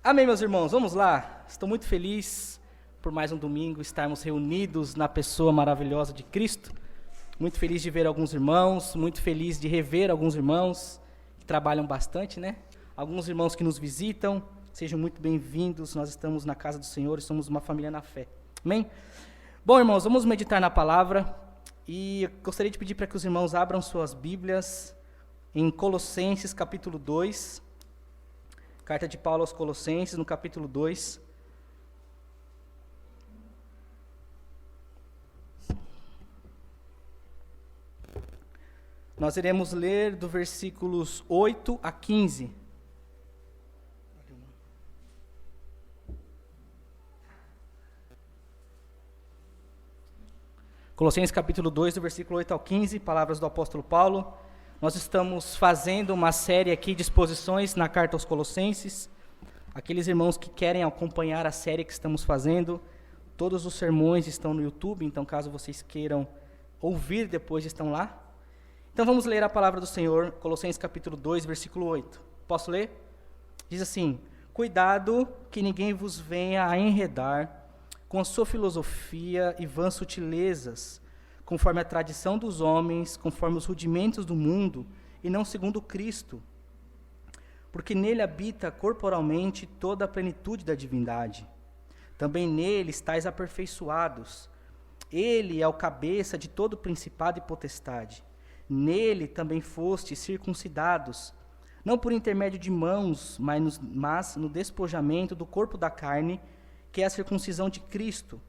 Amém, meus irmãos, vamos lá. Estou muito feliz por mais um domingo estarmos reunidos na pessoa maravilhosa de Cristo. Muito feliz de ver alguns irmãos, muito feliz de rever alguns irmãos que trabalham bastante, né? Alguns irmãos que nos visitam, sejam muito bem-vindos. Nós estamos na casa do Senhor e somos uma família na fé. Amém? Bom, irmãos, vamos meditar na palavra e eu gostaria de pedir para que os irmãos abram suas Bíblias em Colossenses capítulo 2. Carta de Paulo aos Colossenses, no capítulo 2. Nós iremos ler do versículos 8 a 15. Colossenses capítulo 2, do versículo 8 ao 15, palavras do apóstolo Paulo. Nós estamos fazendo uma série aqui de exposições na carta aos Colossenses. Aqueles irmãos que querem acompanhar a série que estamos fazendo, todos os sermões estão no YouTube, então caso vocês queiram ouvir depois, estão lá. Então vamos ler a palavra do Senhor, Colossenses capítulo 2, versículo 8. Posso ler? Diz assim: cuidado que ninguém vos venha a enredar com a sua filosofia e vãs sutilezas, conforme a tradição dos homens, conforme os rudimentos do mundo, e não segundo Cristo. Porque nele habita corporalmente toda a plenitude da divindade. Também nele estáis aperfeiçoados. Ele é o cabeça de todo principado e potestade. Nele também fostes circuncidados, não por intermédio de mãos, mas no despojamento do corpo da carne, que é a circuncisão de Cristo,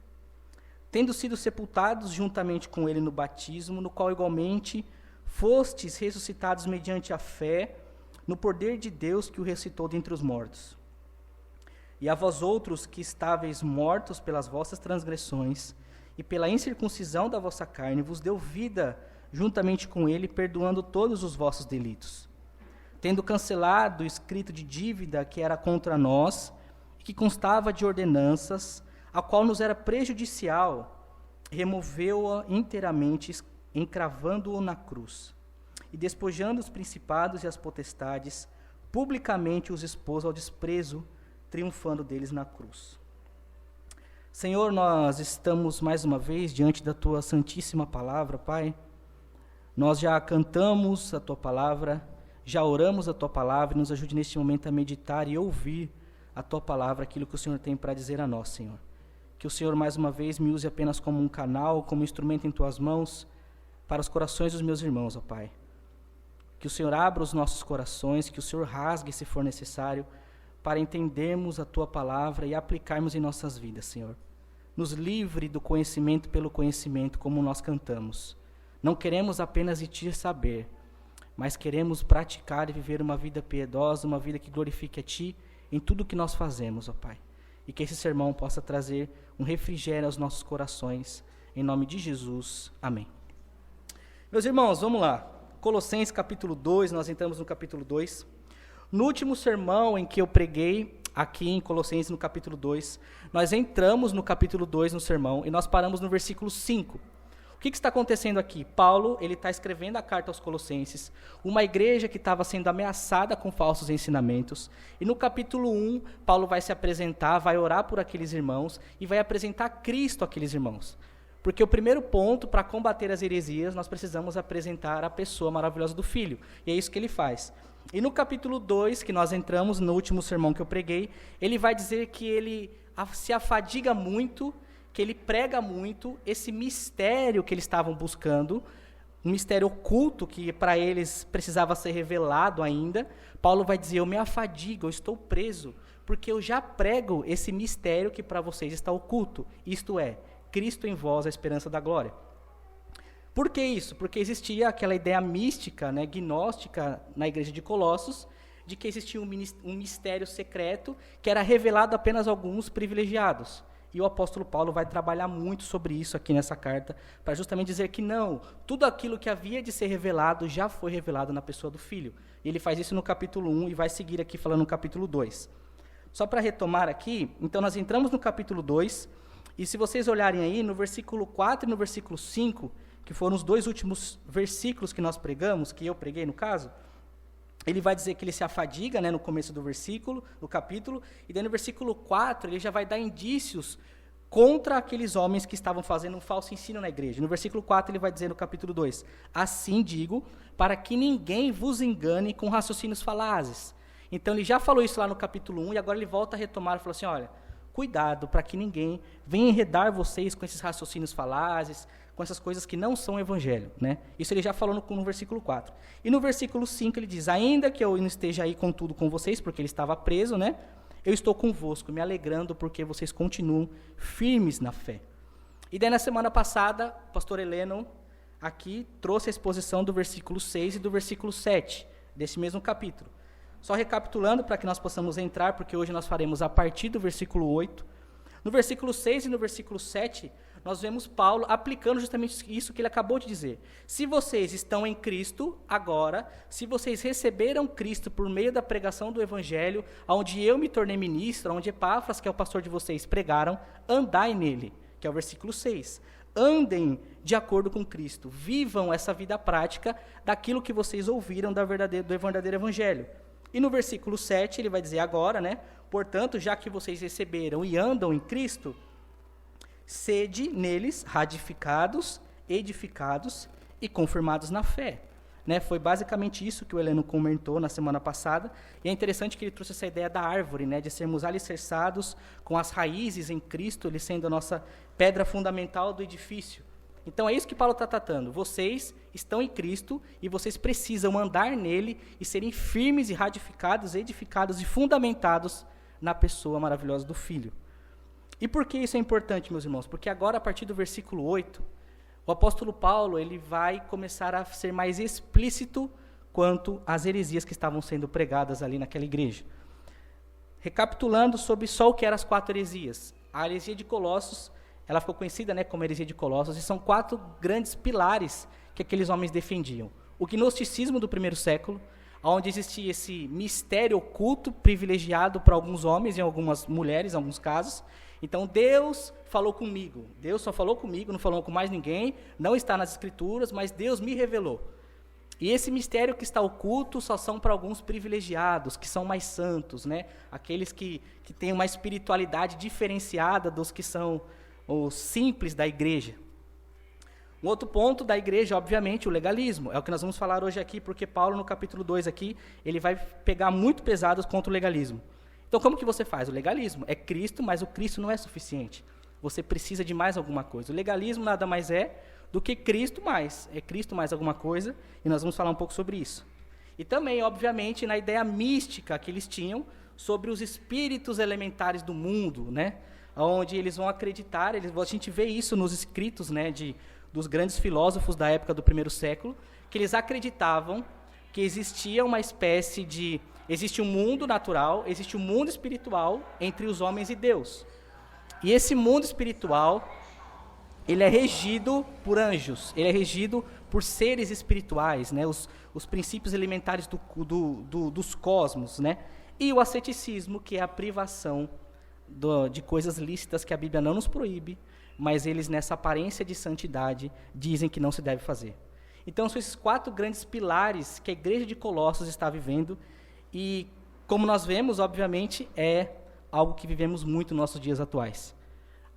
tendo sido sepultados juntamente com ele no batismo, no qual igualmente fostes ressuscitados mediante a fé no poder de Deus que o ressuscitou dentre os mortos. E a vós outros que estáveis mortos pelas vossas transgressões e pela incircuncisão da vossa carne, vos deu vida juntamente com ele, perdoando todos os vossos delitos, tendo cancelado o escrito de dívida que era contra nós, e que constava de ordenanças, a qual nos era prejudicial, removeu-a inteiramente, encravando-o na cruz, e despojando os principados e as potestades, publicamente os expôs ao desprezo, triunfando deles na cruz. Senhor, nós estamos mais uma vez diante da Tua santíssima palavra, Pai. Nós já cantamos a Tua palavra, já oramos a Tua palavra, e nos ajude neste momento a meditar e ouvir a Tua palavra, aquilo que o Senhor tem para dizer a nós, Senhor. Que o Senhor, mais uma vez, me use apenas como um canal, como um instrumento em Tuas mãos, para os corações dos meus irmãos, ó Pai. Que o Senhor abra os nossos corações, que o Senhor rasgue, se for necessário, para entendermos a Tua palavra e aplicarmos em nossas vidas, Senhor. Nos livre do conhecimento pelo conhecimento, como nós cantamos. Não queremos apenas de Ti saber, mas queremos praticar e viver uma vida piedosa, uma vida que glorifique a Ti em tudo que nós fazemos, ó Pai. E que esse sermão possa trazer um refrigério aos nossos corações. Em nome de Jesus. Amém. Meus irmãos, vamos lá. Colossenses capítulo 2, nós entramos no capítulo 2. No último sermão em que eu preguei, aqui em Colossenses, no capítulo 2, nós entramos no capítulo 2 no sermão e nós paramos no versículo 5. O que está acontecendo aqui? Paulo, ele está escrevendo a carta aos Colossenses, uma igreja que estava sendo ameaçada com falsos ensinamentos, e no capítulo 1, Paulo vai se apresentar, vai orar por aqueles irmãos, e vai apresentar Cristo àqueles irmãos. Porque o primeiro ponto, para combater as heresias, nós precisamos apresentar a pessoa maravilhosa do Filho, e é isso que ele faz. E no capítulo 2, que nós entramos, no último sermão que eu preguei, ele vai dizer que ele se afadiga muito, que ele prega muito esse mistério que eles estavam buscando, um mistério oculto que para eles precisava ser revelado ainda. Paulo vai dizer: eu me afadigo, eu estou preso, porque eu já prego esse mistério que para vocês está oculto, isto é, Cristo em vós, a esperança da glória. Por que isso? Porque existia aquela ideia mística, né, gnóstica na igreja de Colossos, de que existia um mistério secreto que era revelado apenas a alguns privilegiados. E o apóstolo Paulo vai trabalhar muito sobre isso aqui nessa carta, para justamente dizer que não, tudo aquilo que havia de ser revelado já foi revelado na pessoa do Filho. E ele faz isso no capítulo 1 e vai seguir aqui falando no capítulo 2. Só para retomar aqui, então nós entramos no capítulo 2, e se vocês olharem aí, no versículo 4 e no versículo 5, que foram os dois últimos versículos que nós pregamos, que eu preguei no caso, ele vai dizer que ele se afadiga, né, no começo do versículo, do capítulo, e daí no versículo 4 ele já vai dar indícios contra aqueles homens que estavam fazendo um falso ensino na igreja. No versículo 4 ele vai dizer no capítulo 2, assim digo, para que ninguém vos engane com raciocínios falazes. Então ele já falou isso lá no capítulo 1, e agora ele volta a retomar e falou assim, olha, cuidado para que ninguém venha enredar vocês com esses raciocínios falazes, com essas coisas que não são evangelho, né? Isso ele já falou no versículo 4. E no versículo 5 ele diz, ainda que eu não esteja aí contudo com vocês, porque ele estava preso, né? Eu estou convosco, me alegrando, porque vocês continuam firmes na fé. E daí na semana passada, o pastor Heleno aqui trouxe a exposição do versículo 6 e do versículo 7, desse mesmo capítulo. Só recapitulando para que nós possamos entrar, porque hoje nós faremos a partir do versículo 8. No versículo 6 e no versículo 7, nós vemos Paulo aplicando justamente isso que ele acabou de dizer. Se vocês estão em Cristo agora, se vocês receberam Cristo por meio da pregação do Evangelho, onde eu me tornei ministro, onde Epáfras, que é o pastor de vocês, pregaram, andai nele, que é o versículo 6. Andem de acordo com Cristo, vivam essa vida prática daquilo que vocês ouviram do verdadeiro Evangelho. E no versículo 7 ele vai dizer agora, né? Portanto, já que vocês receberam e andam em Cristo, sede neles ratificados, edificados e confirmados na fé. Né? Foi basicamente isso que o Heleno comentou na semana passada. E é interessante que ele trouxe essa ideia da árvore, né? De sermos alicerçados com as raízes em Cristo, ele sendo a nossa pedra fundamental do edifício. Então é isso que Paulo está tratando. Vocês estão em Cristo e vocês precisam andar nele e serem firmes e ratificados, edificados e fundamentados na pessoa maravilhosa do Filho. E por que isso é importante, meus irmãos? Porque agora, a partir do versículo 8, o apóstolo Paulo ele vai começar a ser mais explícito quanto às heresias que estavam sendo pregadas ali naquela igreja. Recapitulando sobre só o que eram as 4 heresias. A heresia de Colossos, ela ficou conhecida, né, como heresia de Colossos, e são 4 grandes pilares que aqueles homens defendiam. O gnosticismo do primeiro século, onde existia esse mistério oculto privilegiado para alguns homens e algumas mulheres, em alguns casos. Então, Deus falou comigo. Deus só falou comigo, não falou com mais ninguém, não está nas Escrituras, mas Deus me revelou. E esse mistério que está oculto só são para alguns privilegiados, que são mais santos, né? Aqueles que têm uma espiritualidade diferenciada dos que são os simples da igreja. Um outro ponto da igreja, obviamente, o legalismo. É o que nós vamos falar hoje aqui, porque Paulo, no capítulo 2 aqui, ele vai pegar muito pesados contra o legalismo. Então, como que você faz? O legalismo é Cristo, mas o Cristo não é suficiente. Você precisa de mais alguma coisa. O legalismo nada mais é do que Cristo mais. É Cristo mais alguma coisa, e nós vamos falar um pouco sobre isso. E também, obviamente, na ideia mística que eles tinham sobre os espíritos elementares do mundo, né? Onde eles vão acreditar, a gente vê isso nos escritos, né, dos grandes filósofos da época do primeiro século, que eles acreditavam que existia uma espécie de... Existe um mundo natural, existe um mundo espiritual entre os homens e Deus. E esse mundo espiritual, ele é regido por anjos, ele é regido por seres espirituais, né? Os princípios elementares dos cosmos, né? E o asceticismo, que é a privação de coisas lícitas que a Bíblia não nos proíbe, mas eles, nessa aparência de santidade, dizem que não se deve fazer. Então, são esses 4 grandes pilares que a igreja de Colossos está vivendo, e, como nós vemos, obviamente, é algo que vivemos muito nos nossos dias atuais.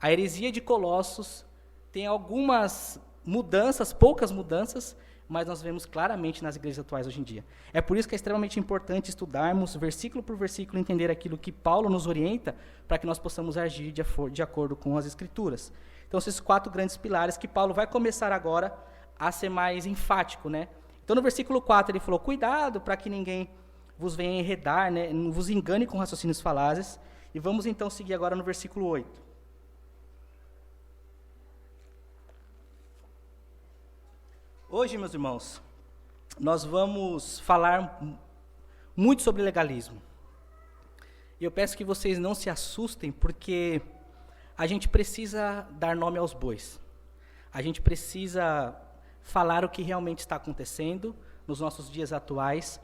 A heresia de Colossos tem algumas mudanças, poucas mudanças, mas nós vemos claramente nas igrejas atuais hoje em dia. É por isso que é extremamente importante estudarmos, versículo por versículo, entender aquilo que Paulo nos orienta, para que nós possamos agir de acordo com as Escrituras. Então, esses 4 grandes pilares que Paulo vai começar agora a ser mais enfático, né? Então, no versículo 4, ele falou, cuidado para que ninguém vos venha enredar, né? Não vos engane com raciocínios falazes. E vamos, então, seguir agora no versículo 8. Hoje, meus irmãos, nós vamos falar muito sobre legalismo. E eu peço que vocês não se assustem, porque a gente precisa dar nome aos bois. A gente precisa falar o que realmente está acontecendo nos nossos dias atuais,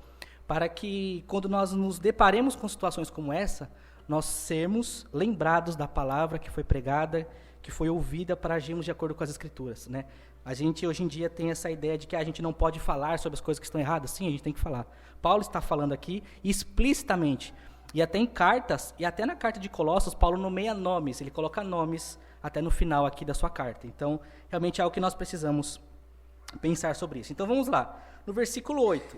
para que, quando nós nos deparemos com situações como essa, nós sermos lembrados da palavra que foi pregada, que foi ouvida, para agirmos de acordo com as Escrituras, né? A gente, hoje em dia, tem essa ideia de que a gente não pode falar sobre as coisas que estão erradas. Sim, a gente tem que falar. Paulo está falando aqui explicitamente. E até em cartas, e até na carta de Colossos, Paulo nomeia nomes. Ele coloca nomes até no final aqui da sua carta. Então, realmente é algo que nós precisamos pensar sobre isso. Então, vamos lá. No versículo 8.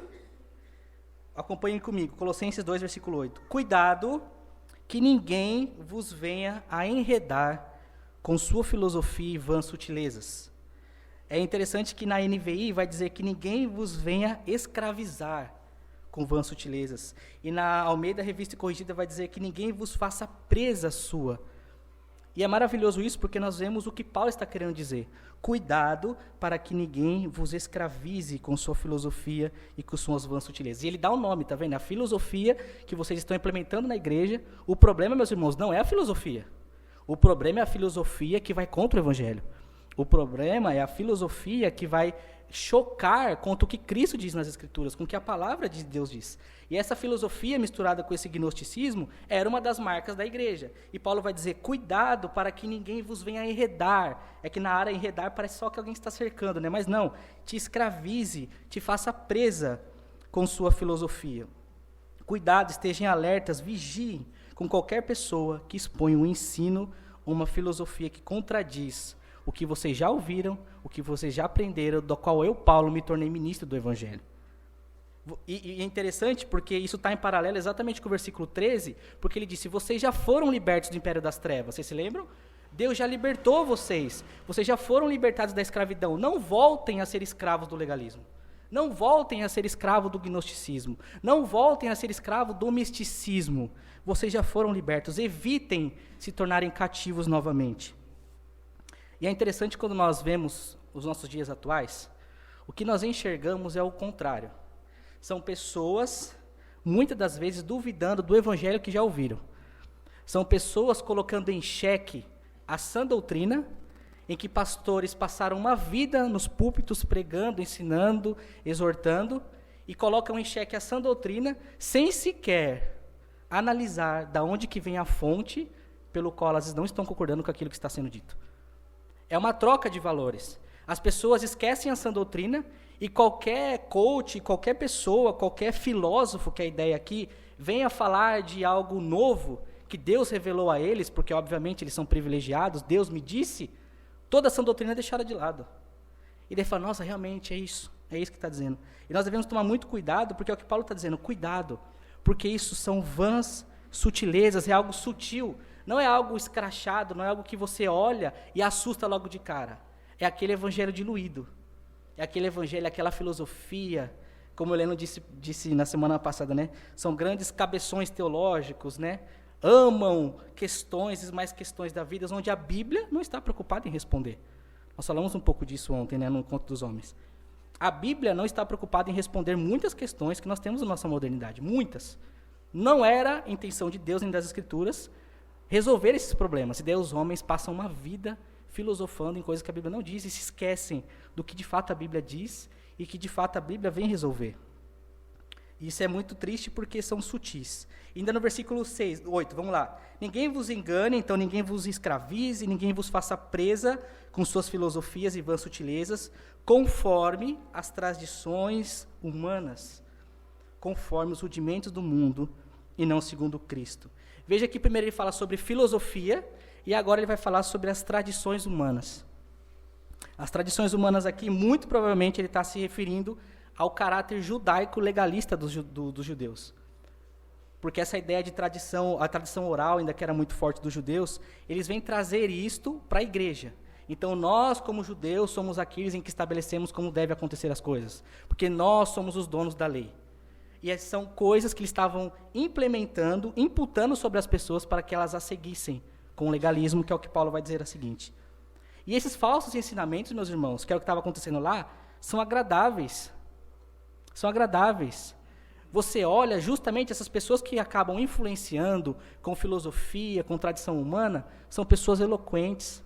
Acompanhem comigo. Colossenses 2, versículo 8. Cuidado que ninguém vos venha a enredar com sua filosofia e vãs sutilezas. É interessante que na NVI vai dizer que ninguém vos venha escravizar com vãs sutilezas. E na Almeida Revista e Corrigida vai dizer que ninguém vos faça presa sua. E é maravilhoso isso porque nós vemos o que Paulo está querendo dizer. Cuidado para que ninguém vos escravize com sua filosofia e com suas vãs sutilezas. E ele dá um nome, tá vendo? A filosofia que vocês estão implementando na igreja. O problema, meus irmãos, não é a filosofia. O problema é a filosofia que vai contra o evangelho. O problema é a filosofia que vai chocar contra o que Cristo diz nas Escrituras, com o que a palavra de Deus diz. E essa filosofia misturada com esse gnosticismo era uma das marcas da igreja. E Paulo vai dizer, cuidado para que ninguém vos venha enredar. É que na área enredar parece só que alguém está cercando, né? Mas não, te escravize, te faça presa com sua filosofia. Cuidado, estejam alertas, vigiem com qualquer pessoa que expõe um ensino ou uma filosofia que contradiz o que vocês já ouviram, o que vocês já aprenderam, do qual eu, Paulo, me tornei ministro do Evangelho. E é interessante porque isso está em paralelo exatamente com o versículo 13, porque ele disse, vocês já foram libertos do império das trevas, vocês se lembram? Deus já libertou vocês já foram libertados da escravidão, não voltem a ser escravos do legalismo, não voltem a ser escravos do gnosticismo, não voltem a ser escravos do misticismo, vocês já foram libertos, evitem se tornarem cativos novamente. E é interessante quando nós vemos os nossos dias atuais, o que nós enxergamos é o contrário. São pessoas, muitas das vezes, duvidando do evangelho que já ouviram. São pessoas colocando em xeque a sã doutrina, em que pastores passaram uma vida nos púlpitos pregando, ensinando, exortando, e colocam em xeque a sã doutrina, sem sequer analisar de onde que vem a fonte pelo qual elas não estão concordando com aquilo que está sendo dito. É uma troca de valores. As pessoas esquecem a sã doutrina e qualquer coach, qualquer pessoa, qualquer filósofo, que é a ideia aqui, venha falar de algo novo que Deus revelou a eles, porque obviamente eles são privilegiados, Deus me disse, toda a sã doutrina é deixada de lado. E daí fala, nossa, realmente é isso que está dizendo. E nós devemos tomar muito cuidado, porque é o que Paulo está dizendo, cuidado, porque isso são vãs sutilezas, é algo sutil. Não é algo escrachado, não é algo que você olha e assusta logo de cara. É aquele evangelho diluído. É aquele evangelho, aquela filosofia, como o Heleno disse na semana passada, né? São grandes cabeções teológicos, né? Amam questões e mais questões da vida, onde a Bíblia não está preocupada em responder. Nós falamos um pouco disso ontem, né, no Encontro dos Homens. A Bíblia não está preocupada em responder muitas questões que nós temos na nossa modernidade. Muitas. Não era a intenção de Deus nem das Escrituras resolver esses problemas. E daí os homens passam uma vida filosofando em coisas que a Bíblia não diz e se esquecem do que de fato a Bíblia diz e que de fato a Bíblia vem resolver. Isso é muito triste porque são sutis. Ainda no versículo 8, vamos lá. Ninguém vos engane, então ninguém vos escravize, ninguém vos faça presa com suas filosofias e vãs sutilezas, conforme as tradições humanas, conforme os rudimentos do mundo e não segundo Cristo. Veja que primeiro ele fala sobre filosofia e agora ele vai falar sobre as tradições humanas. As tradições humanas aqui, muito provavelmente, ele está se referindo ao caráter judaico legalista dos judeus. Porque essa ideia de tradição, a tradição oral ainda que era muito forte dos judeus, eles vêm trazer isto para a igreja. Então nós, como judeus, somos aqueles em que estabelecemos como devem acontecer as coisas. Porque nós somos os donos da lei. E são coisas que eles estavam implementando, imputando sobre as pessoas para que elas a seguissem com o legalismo, que é o que Paulo vai dizer a seguinte. E esses falsos ensinamentos, meus irmãos, que é o que estava acontecendo lá, são agradáveis. São agradáveis. Você olha justamente essas pessoas que acabam influenciando com filosofia, com tradição humana, são pessoas eloquentes,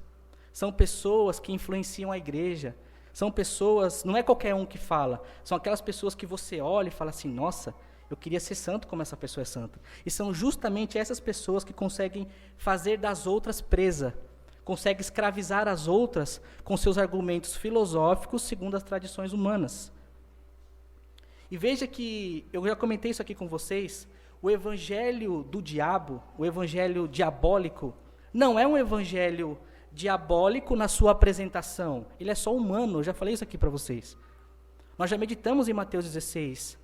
são pessoas que influenciam a igreja, são pessoas, não é qualquer um que fala, são aquelas pessoas que você olha e fala assim, nossa, Eu queria ser santo como essa pessoa é santa. E são justamente essas pessoas que conseguem fazer das outras presa, conseguem escravizar as outras com seus argumentos filosóficos segundo as tradições humanas. E veja que, eu já comentei isso aqui com vocês, o evangelho do diabo, o evangelho diabólico, não é um evangelho diabólico na sua apresentação. Ele é só humano, eu já falei isso aqui para vocês. Nós já meditamos em Mateus 16.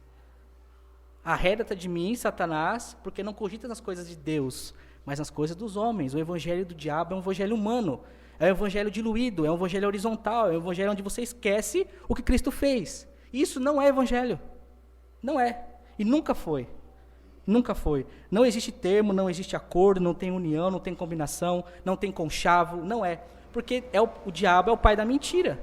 Arreda-te de mim, Satanás, porque não cogitas nas coisas de Deus, mas nas coisas dos homens. O evangelho do diabo é um evangelho humano, é um evangelho diluído, é um evangelho horizontal, é um evangelho onde você esquece o que Cristo fez. Isso não é evangelho. Não é. E nunca foi. Nunca foi. Não existe termo, não existe acordo, não tem união, não tem combinação, não tem conchavo, não é. Porque o diabo é o pai da mentira.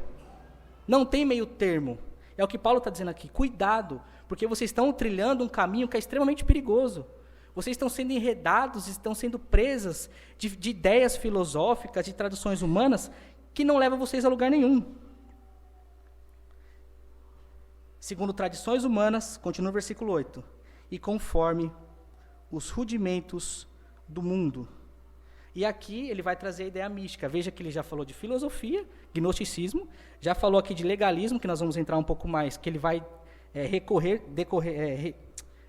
Não tem meio termo. É o que Paulo está dizendo aqui. Cuidado, porque vocês estão trilhando um caminho que é extremamente perigoso. Vocês estão sendo enredados, estão sendo presas de ideias filosóficas, de traduções humanas, que não levam vocês a lugar nenhum. Segundo tradições humanas, continua o versículo 8, e conforme os rudimentos do mundo. E aqui ele vai trazer a ideia mística. Veja que ele já falou de filosofia, gnosticismo, já falou aqui de legalismo, que nós vamos entrar um pouco mais, que ele vai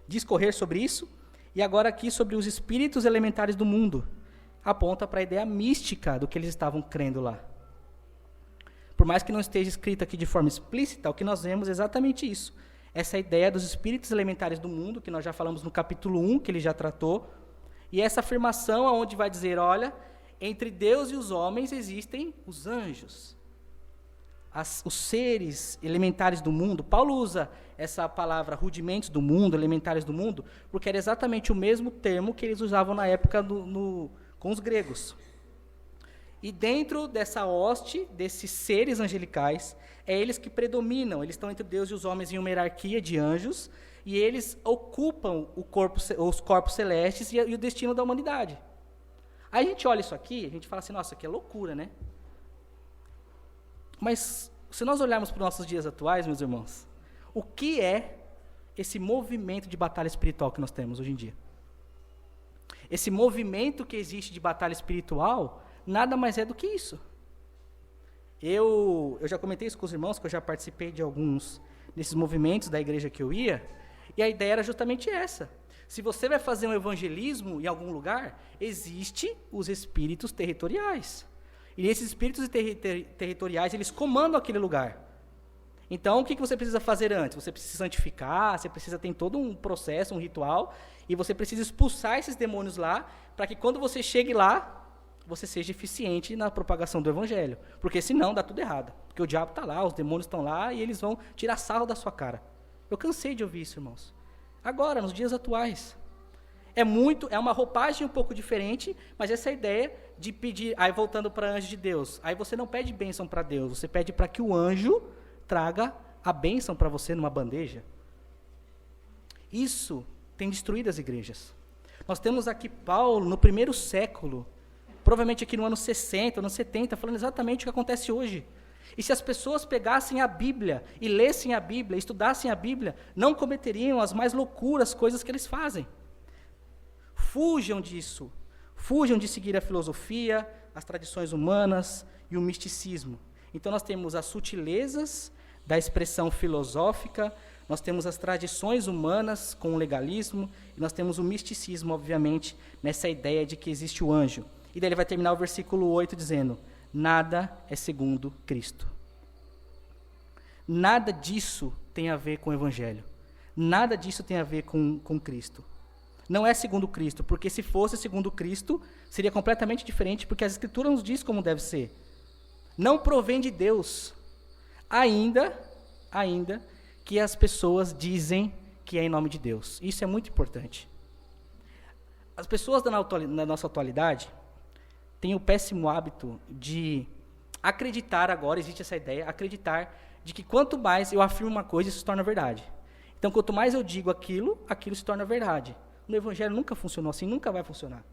discorrer sobre isso, e agora aqui sobre os espíritos elementares do mundo. Aponta para a ideia mística do que eles estavam crendo lá. Por mais que não esteja escrito aqui de forma explícita, o que nós vemos é exatamente isso. Essa ideia dos espíritos elementares do mundo, que nós já falamos no capítulo 1, que ele já tratou, e essa afirmação onde vai dizer, olha, entre Deus e os homens existem os anjos, os seres elementares do mundo. Paulo usa essa palavra rudimentos do mundo, elementares do mundo, porque era exatamente o mesmo termo que eles usavam na época com os gregos. E dentro dessa hoste, desses seres angelicais, é eles que predominam, eles estão entre Deus e os homens em uma hierarquia de anjos, e eles ocupam os corpos celestes e o destino da humanidade. Aí a gente olha isso aqui, a gente fala assim, nossa, isso aqui é loucura, né? Mas, se nós olharmos para os nossos dias atuais, meus irmãos, o que é esse movimento de batalha espiritual que nós temos hoje em dia? Esse movimento que existe de batalha espiritual nada mais é do que isso. Eu já comentei isso com os irmãos, que eu já participei de alguns desses movimentos da igreja que eu ia, e a ideia era justamente essa. Se você vai fazer um evangelismo em algum lugar, existem os espíritos territoriais. E esses espíritos territoriais, eles comandam aquele lugar. Então, o que você precisa fazer antes? Você precisa santificar, você precisa ter todo um processo, um ritual, e você precisa expulsar esses demônios lá, para que quando você chegue lá, você seja eficiente na propagação do evangelho. Porque senão dá tudo errado. Porque o diabo está lá, os demônios estão lá, e eles vão tirar sarro da sua cara. Eu cansei de ouvir isso, irmãos. Agora, nos dias atuais. É uma roupagem um pouco diferente, mas essa ideia de pedir, aí voltando para anjo de Deus, aí você não pede bênção para Deus, você pede para que o anjo traga a bênção para você numa bandeja. Isso tem destruído as igrejas. Nós temos aqui Paulo, no primeiro século, provavelmente aqui no ano 60, no 70, falando exatamente o que acontece hoje. E se as pessoas pegassem a Bíblia e lessem a Bíblia, estudassem a Bíblia, não cometeriam as mais loucuras coisas que eles fazem. Fujam disso. Fujam de seguir a filosofia, as tradições humanas e o misticismo. Então nós temos as sutilezas da expressão filosófica, nós temos as tradições humanas com o legalismo, e nós temos o misticismo, obviamente, nessa ideia de que existe o anjo. E daí ele vai terminar o versículo 8 dizendo, nada é segundo Cristo. Nada disso tem a ver com o Evangelho. Nada disso tem a ver com Cristo. Não é segundo Cristo, porque se fosse segundo Cristo, seria completamente diferente, porque as Escrituras nos diz como deve ser. Não provém de Deus, ainda que as pessoas dizem que é em nome de Deus. Isso é muito importante. As pessoas na nossa atualidade têm o péssimo hábito de acreditar agora, existe essa ideia, acreditar de que quanto mais eu afirmo uma coisa, isso se torna verdade. Então, quanto mais eu digo aquilo se torna verdade. No Evangelho nunca funcionou assim, nunca vai funcionar.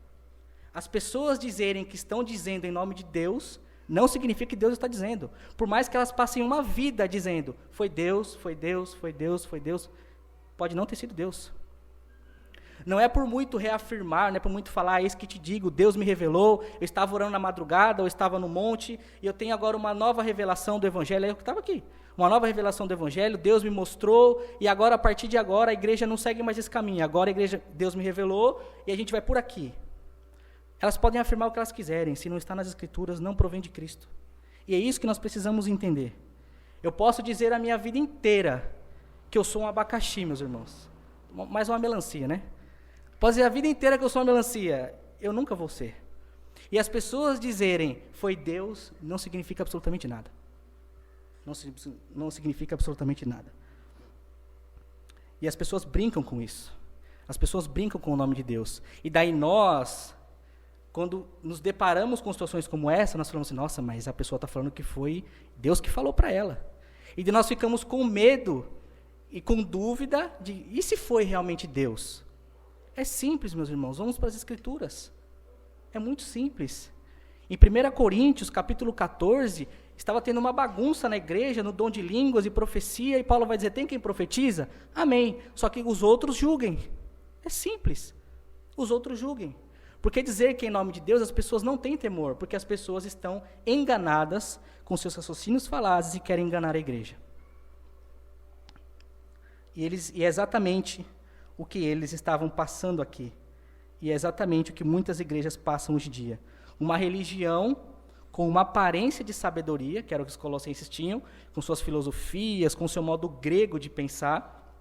As pessoas dizerem que estão dizendo em nome de Deus, não significa que Deus está dizendo. Por mais que elas passem uma vida dizendo, foi Deus, foi Deus, foi Deus, foi Deus, pode não ter sido Deus. Não é por muito reafirmar, não é por muito falar, eis que te digo, Deus me revelou, eu estava orando na madrugada, eu estava no monte, e eu tenho agora uma nova revelação do Evangelho, eu estava aqui, uma nova revelação do Evangelho, Deus me mostrou, e agora, a partir de agora, a igreja não segue mais esse caminho, agora a igreja, Deus me revelou, e a gente vai por aqui. Elas podem afirmar o que elas quiserem, se não está nas Escrituras, não provém de Cristo. E é isso que nós precisamos entender. Eu posso dizer a minha vida inteira que eu sou um abacaxi, meus irmãos, mais uma melancia, né? Posso dizer a vida inteira que eu sou uma melancia, eu nunca vou ser. E as pessoas dizerem, foi Deus, não significa absolutamente nada. Não significa absolutamente nada. E as pessoas brincam com isso. As pessoas brincam com o nome de Deus. E daí nós, quando nos deparamos com situações como essa, nós falamos assim, nossa, mas a pessoa está falando que foi Deus que falou para ela. E de nós ficamos com medo e com dúvida de, e se foi realmente Deus? É simples, meus irmãos, vamos para as Escrituras. É muito simples. Em 1 Coríntios, capítulo 14, estava tendo uma bagunça na igreja, no dom de línguas e profecia, e Paulo vai dizer, tem quem profetiza? Amém. Só que os outros julguem. É simples. Os outros julguem. Porque dizer que em nome de Deus as pessoas não têm temor, porque as pessoas estão enganadas com seus raciocínios falazes e querem enganar a igreja. E é exatamente o que eles estavam passando aqui. E é exatamente o que muitas igrejas passam hoje em dia. Uma religião com uma aparência de sabedoria, que era o que os colossenses tinham, com suas filosofias, com seu modo grego de pensar,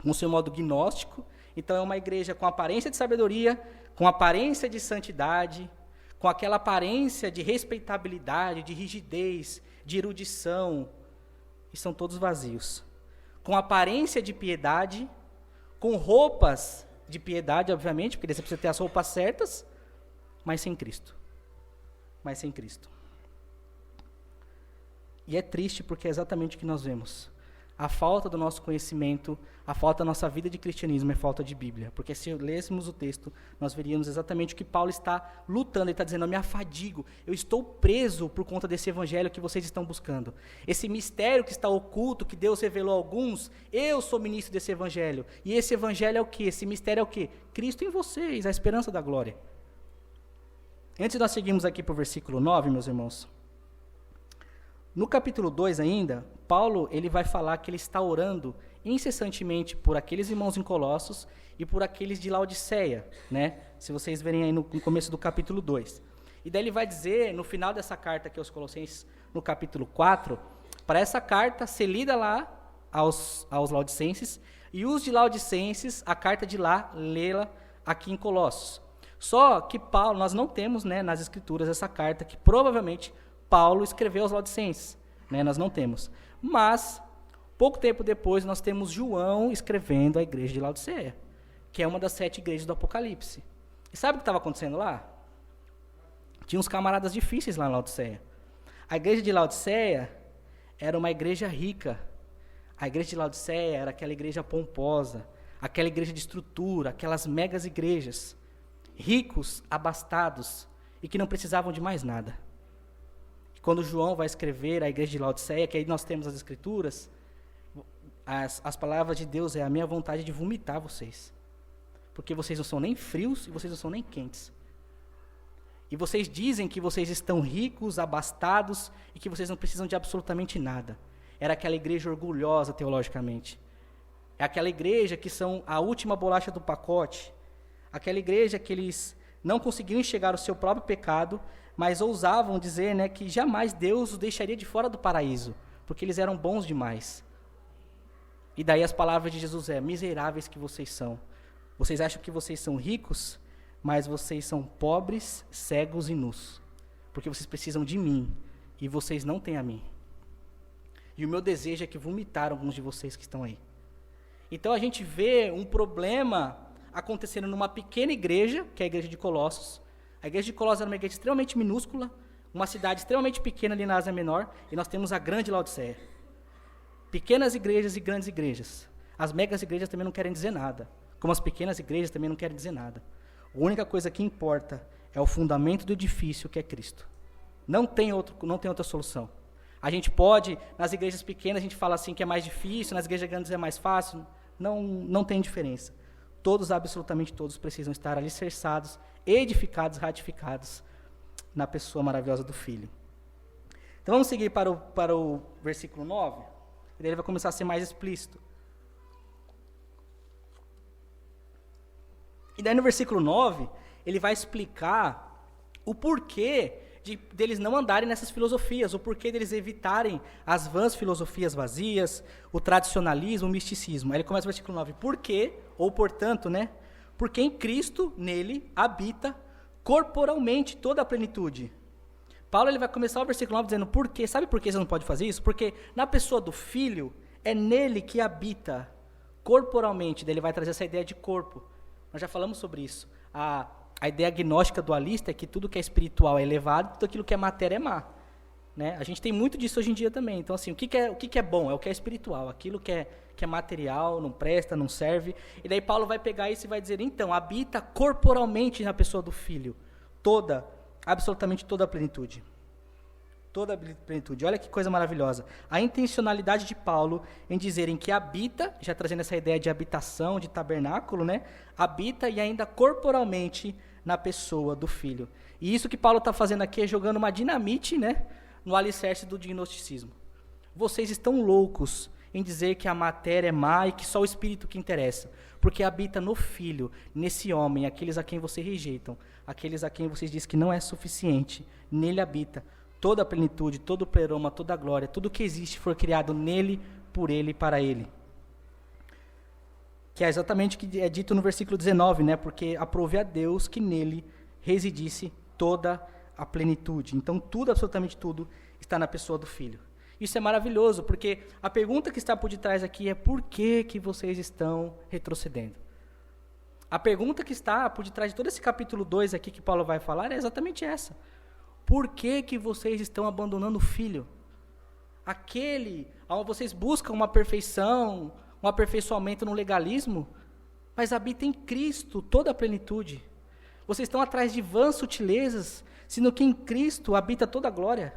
com seu modo gnóstico. Então é uma igreja com aparência de sabedoria, com aparência de santidade, com aquela aparência de respeitabilidade, de rigidez, de erudição, e são todos vazios. Com aparência de piedade, com roupas de piedade, obviamente, porque você precisa ter as roupas certas, mas sem Cristo. Mas sem Cristo. E é triste porque é exatamente o que nós vemos. A falta do nosso conhecimento, a falta da nossa vida de cristianismo é falta de Bíblia. Porque se lêssemos o texto, nós veríamos exatamente o que Paulo está lutando. Ele está dizendo, eu me afadigo, eu estou preso por conta desse evangelho que vocês estão buscando. Esse mistério que está oculto, que Deus revelou a alguns, eu sou ministro desse evangelho. E esse evangelho é o quê? Esse mistério é o quê? Cristo em vocês, a esperança da glória. Antes de nós seguirmos aqui para o versículo 9, meus irmãos, no capítulo 2 ainda, Paulo ele vai falar que ele está orando incessantemente por aqueles irmãos em Colossos e por aqueles de Laodiceia, né? Se vocês verem aí no começo do capítulo 2. E daí ele vai dizer, no final dessa carta aqui aos Colossenses, no capítulo 4, para essa carta ser lida lá aos Laodicenses, e os de Laodicenses, a carta de lá, lê-la aqui em Colossos. Só que Paulo, nós não temos, né, nas Escrituras essa carta que provavelmente Paulo escreveu aos Laodicenses, né, nós não temos. Mas, pouco tempo depois, nós temos João escrevendo a igreja de Laodiceia, que é uma das 7 igrejas do Apocalipse. E sabe o que estava acontecendo lá? Tinha uns camaradas difíceis lá em Laodiceia. A igreja de Laodiceia era uma igreja rica. A igreja de Laodiceia era aquela igreja pomposa, aquela igreja de estrutura, aquelas megas igrejas, ricos, abastados e que não precisavam de mais nada. Quando João vai escrever a igreja de Laodiceia, que aí nós temos as Escrituras, as palavras de Deus é a minha vontade de vomitar vocês. Porque vocês não são nem frios e vocês não são nem quentes. E vocês dizem que vocês estão ricos, abastados e que vocês não precisam de absolutamente nada. Era aquela igreja orgulhosa teologicamente. É aquela igreja que são a última bolacha do pacote. Aquela igreja que eles não conseguiam enxergar o seu próprio pecado, mas ousavam dizer, né, que jamais Deus os deixaria de fora do paraíso, porque eles eram bons demais. E daí as palavras de Jesus miseráveis que vocês são. Vocês acham que vocês são ricos, mas vocês são pobres, cegos e nus, porque vocês precisam de mim, e vocês não têm a mim. E o meu desejo é que vomitaram alguns de vocês que estão aí. Então a gente vê um problema acontecendo numa pequena igreja, que é a igreja de Colossos. A igreja de Colossos era uma igreja extremamente minúscula, uma cidade extremamente pequena ali na Ásia Menor, e nós temos a grande Laodiceia. Pequenas igrejas e grandes igrejas. As megas igrejas também não querem dizer nada, como as pequenas igrejas também não querem dizer nada. A única coisa que importa é o fundamento do edifício, que é Cristo. Não tem outra solução. A gente pode, nas igrejas pequenas, a gente fala assim que é mais difícil, nas igrejas grandes é mais fácil. Não tem diferença. todos, absolutamente todos, precisam estar alicerçados, edificados, ratificados na pessoa maravilhosa do Filho. Então vamos seguir para o versículo 9, e daí ele vai começar a ser mais explícito. E daí no versículo 9, ele vai explicar o porquê deles não andarem nessas filosofias, o porquê deles evitarem as vãs filosofias vazias, o tradicionalismo, o misticismo. Aí ele começa o versículo 9, porque, ou portanto, né? Porque em Cristo, nele, habita corporalmente toda a plenitude. Paulo ele vai começar o versículo 9 dizendo, por quê? Sabe por que você não pode fazer isso? Porque na pessoa do Filho, é nele que habita corporalmente. Daí ele vai trazer essa ideia de corpo. Nós já falamos sobre isso. A ideia agnóstica dualista é que tudo que é espiritual é elevado, tudo aquilo que é matéria é má. Né? A gente tem muito disso hoje em dia também. Então, assim, o que é bom? É o que é espiritual. Aquilo que é material, não presta, não serve. E daí Paulo vai pegar isso e vai dizer, então, habita corporalmente na pessoa do Filho. Absolutamente toda a plenitude. Toda a plenitude. Olha que coisa maravilhosa. A intencionalidade de Paulo em dizerem que habita, já trazendo essa ideia de habitação, de tabernáculo, né? Habita e ainda corporalmente na pessoa do Filho. E isso que Paulo está fazendo aqui é jogando uma dinamite, né? No alicerce do gnosticismo. Vocês estão loucos em dizer que a matéria é má e que só o Espírito que interessa. Porque habita no Filho, nesse homem, aqueles a quem vocês rejeitam, aqueles a quem vocês dizem que não é suficiente. Nele habita toda a plenitude, todo o pleroma, toda a glória, tudo que existe foi criado nele, por ele e para ele. Que é exatamente o que é dito no versículo 19, né? Porque aprove a Deus que nele residisse toda a plenitude. Então tudo, absolutamente tudo, está na pessoa do Filho. Isso é maravilhoso, porque a pergunta que está por detrás aqui é por que vocês estão retrocedendo? A pergunta que está por detrás de todo esse capítulo 2 aqui que Paulo vai falar é exatamente essa. Por que vocês estão abandonando o Filho? Aquele onde vocês buscam uma perfeição, um aperfeiçoamento no legalismo, mas habita em Cristo toda a plenitude. Vocês estão atrás de vãs sutilezas, sendo que em Cristo habita toda a glória.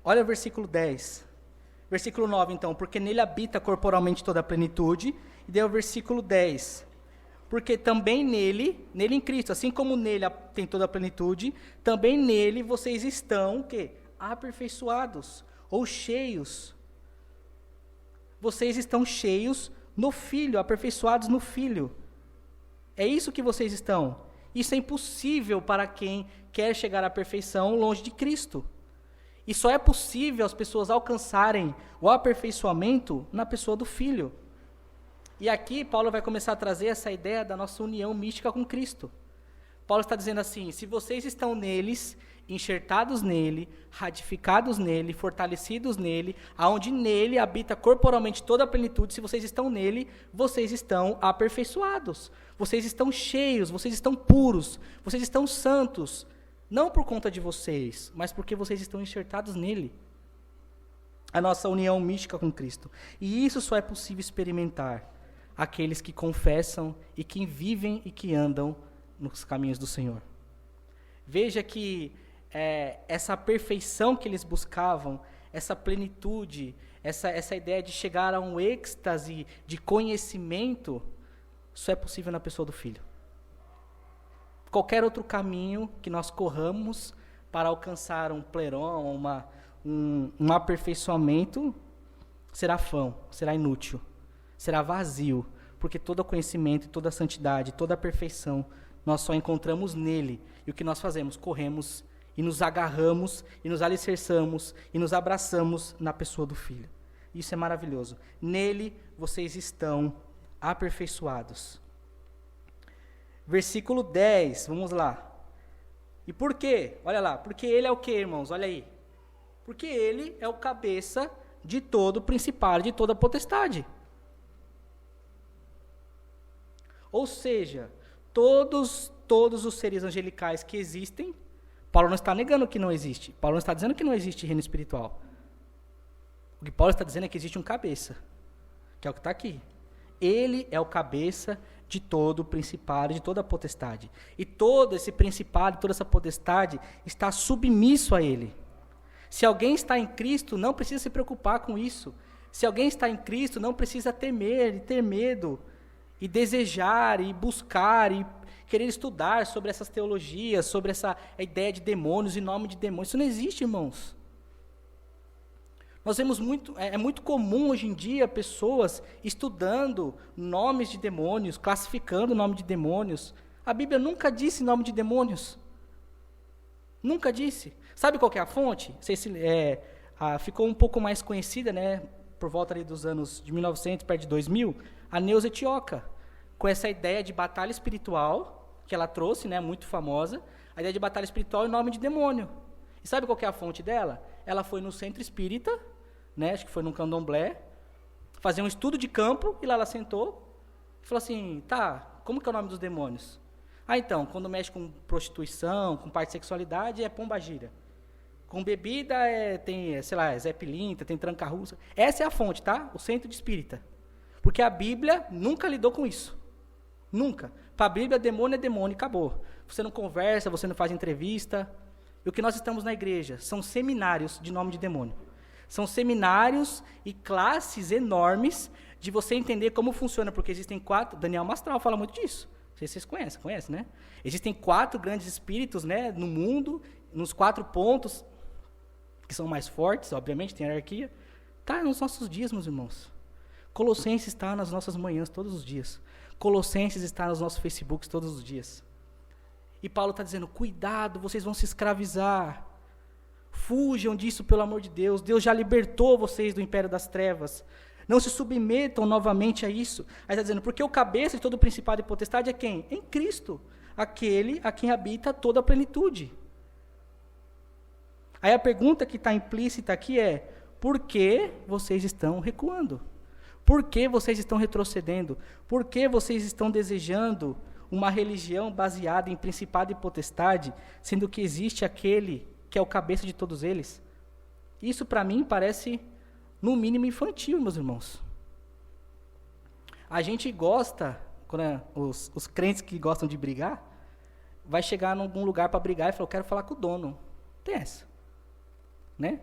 Olha o versículo 10. Versículo 9, então, porque nele habita corporalmente toda a plenitude. E daí o versículo 10. Porque também nele em Cristo, assim como nele tem toda a plenitude, também nele vocês estão, o quê? Aperfeiçoados, ou cheios. Vocês estão cheios no Filho, aperfeiçoados no Filho. É isso que vocês estão. Isso é impossível para quem quer chegar à perfeição longe de Cristo. E só é possível as pessoas alcançarem o aperfeiçoamento na pessoa do Filho. E aqui Paulo vai começar a trazer essa ideia da nossa união mística com Cristo. Paulo está dizendo assim, se vocês estão neles, enxertados nele, ratificados nele, fortalecidos nele, aonde nele habita corporalmente toda a plenitude, se vocês estão nele, vocês estão aperfeiçoados, vocês estão cheios, vocês estão puros, vocês estão santos, não por conta de vocês, mas porque vocês estão enxertados nele. A nossa união mística com Cristo. E isso só é possível experimentar aqueles que confessam e que vivem e que andam nos caminhos do Senhor. Veja que essa perfeição que eles buscavam, essa plenitude, essa ideia de chegar a um êxtase de conhecimento, só é possível na pessoa do Filho. Qualquer outro caminho que nós corramos para alcançar um pleroma, um aperfeiçoamento, será vão, será inútil, será vazio, porque todo conhecimento, toda santidade, toda a perfeição, nós só encontramos nele. E o que nós fazemos? Corremos e nos agarramos, e nos alicerçamos, e nos abraçamos na pessoa do Filho. Isso é maravilhoso. Nele vocês estão aperfeiçoados. Versículo 10, vamos lá. E por quê? Olha lá, porque ele é o quê, irmãos? Olha aí. Porque ele é o cabeça de todo o principado, de toda a potestade. Ou seja, todos os seres angelicais que existem, Paulo não está negando que não existe. Paulo não está dizendo que não existe reino espiritual. O que Paulo está dizendo é que existe um cabeça, que é o que está aqui. Ele é o cabeça de todo o principado, de toda a potestade. E todo esse principado, toda essa potestade está submisso a ele. Se alguém está em Cristo, não precisa se preocupar com isso. Se alguém está em Cristo, não precisa temer e ter medo, e desejar, e buscar, e querer estudar sobre essas teologias, sobre essa ideia de demônios, em nome de demônios. Isso não existe, irmãos. Nós vemos é muito comum hoje em dia pessoas estudando nomes de demônios, classificando o nome de demônios. A Bíblia nunca disse nome de demônios. Nunca disse. Sabe qual que é a fonte? Não sei se ficou um pouco mais conhecida, né, por volta ali dos anos de 1900, perto de 2000, a Neuza Etioca, com essa ideia de batalha espiritual, que ela trouxe, né, muito famosa, a ideia de batalha espiritual em nome de demônio. E sabe qual que é a fonte dela? Ela foi no centro espírita, né, acho que foi num candomblé, fazer um estudo de campo, e lá ela sentou e falou assim, tá, como que é o nome dos demônios? Então, quando mexe com prostituição, com parte de sexualidade, é pombagira. Com bebida, tem, sei lá, Zé Pilintra, tem tranca-russa. Essa é a fonte, tá? O centro de espírita. Porque a Bíblia nunca lidou com isso. Nunca. Para a Bíblia, demônio é demônio e acabou. Você não conversa, você não faz entrevista. E o que nós estamos na igreja são seminários de nome de demônio. São seminários e classes enormes de você entender como funciona, porque existem 4... Daniel Mastral fala muito disso. Não sei se vocês conhecem, né? Existem 4 grandes espíritos, né, no mundo, nos 4 pontos, que são mais fortes, obviamente, tem hierarquia. Está nos nossos dias, meus irmãos. Colossenses está nas nossas manhãs todos os dias. Colossenses está nos nossos Facebooks todos os dias. E Paulo está dizendo, cuidado, vocês vão se escravizar. Fujam disso, pelo amor de Deus. Deus já libertou vocês do império das trevas. Não se submetam novamente a isso. Aí está dizendo, porque o cabeça de todo principado e potestade é quem? Em Cristo. Aquele a quem habita toda a plenitude. Aí a pergunta que está implícita aqui é, por que vocês estão recuando? Por que vocês estão retrocedendo? Por que vocês estão desejando uma religião baseada em principado e potestade, sendo que existe aquele que é o cabeça de todos eles? Isso para mim parece, no mínimo, infantil, meus irmãos. A gente gosta, quando os crentes que gostam de brigar, vai chegar em algum lugar para brigar e falar, eu quero falar com o dono. Tem essa. Né?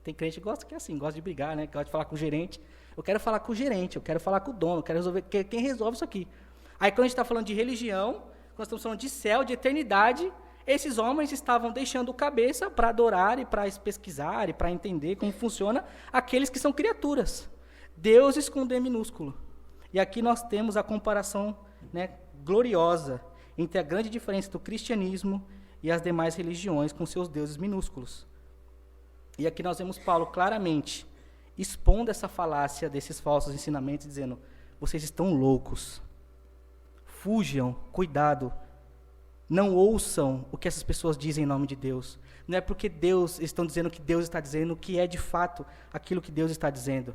Tem crente que gosta que é assim, gosta de brigar, né? Gosta de falar com o gerente. Eu quero falar com o gerente, eu quero falar com o dono, eu quero resolver. Quem resolve isso aqui? Aí quando a gente está falando de religião, quando nós estamos falando de céu, de eternidade, esses homens estavam deixando o cabeça para adorar e para pesquisar e para entender como funciona aqueles que são criaturas. Deuses com D minúsculo. E aqui nós temos a comparação, né, gloriosa entre a grande diferença do cristianismo e as demais religiões com seus deuses minúsculos. E aqui nós vemos Paulo claramente expondo essa falácia desses falsos ensinamentos, dizendo, vocês estão loucos. Fujam, cuidado. Não ouçam o que essas pessoas dizem em nome de Deus. Não é porque estão dizendo que Deus está dizendo que é de fato aquilo que Deus está dizendo.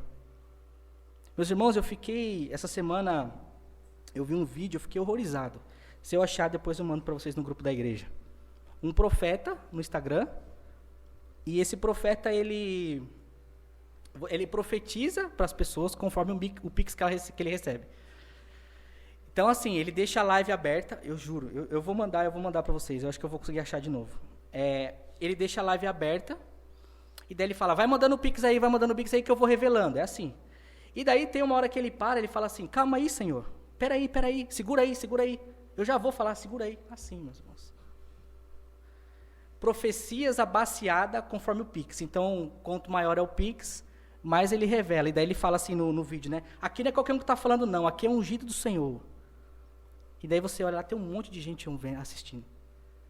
Meus irmãos, essa semana, eu vi um vídeo, eu fiquei horrorizado. Se eu achar, depois eu mando para vocês no grupo da igreja. Um profeta no Instagram, e esse profeta, ele profetiza para as pessoas conforme o pix que ele recebe. Então, assim, ele deixa a live aberta, eu juro, eu vou mandar para vocês, eu acho que eu vou conseguir achar de novo. Ele deixa a live aberta, e daí ele fala, vai mandando o pix aí que eu vou revelando, é assim. E daí tem uma hora que ele fala assim, calma aí, Senhor, peraí, segura aí, eu já vou falar, segura aí. Assim, meus irmãos. Profecias abaciada conforme o pix, então, quanto maior é o pix, mais ele revela, e daí ele fala assim no vídeo, né, aqui não é qualquer um que está falando não, aqui é um ungido do Senhor. E daí você olha lá, tem um monte de gente assistindo.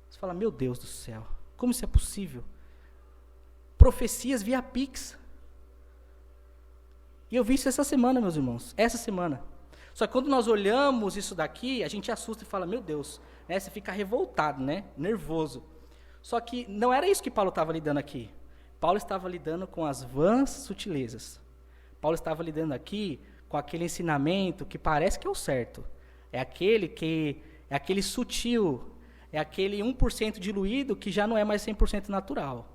Você fala, meu Deus do céu, como isso é possível? Profecias via Pix. E eu vi isso essa semana, meus irmãos, essa semana. Só que quando nós olhamos isso daqui, a gente assusta e fala, meu Deus, né? Você fica revoltado, né? Nervoso. Só que não era isso que Paulo estava lidando aqui. Paulo estava lidando com as vãs sutilezas. Paulo estava lidando aqui com aquele ensinamento que parece que é o certo. É aquele sutil, é aquele 1% diluído que já não é mais 100% natural.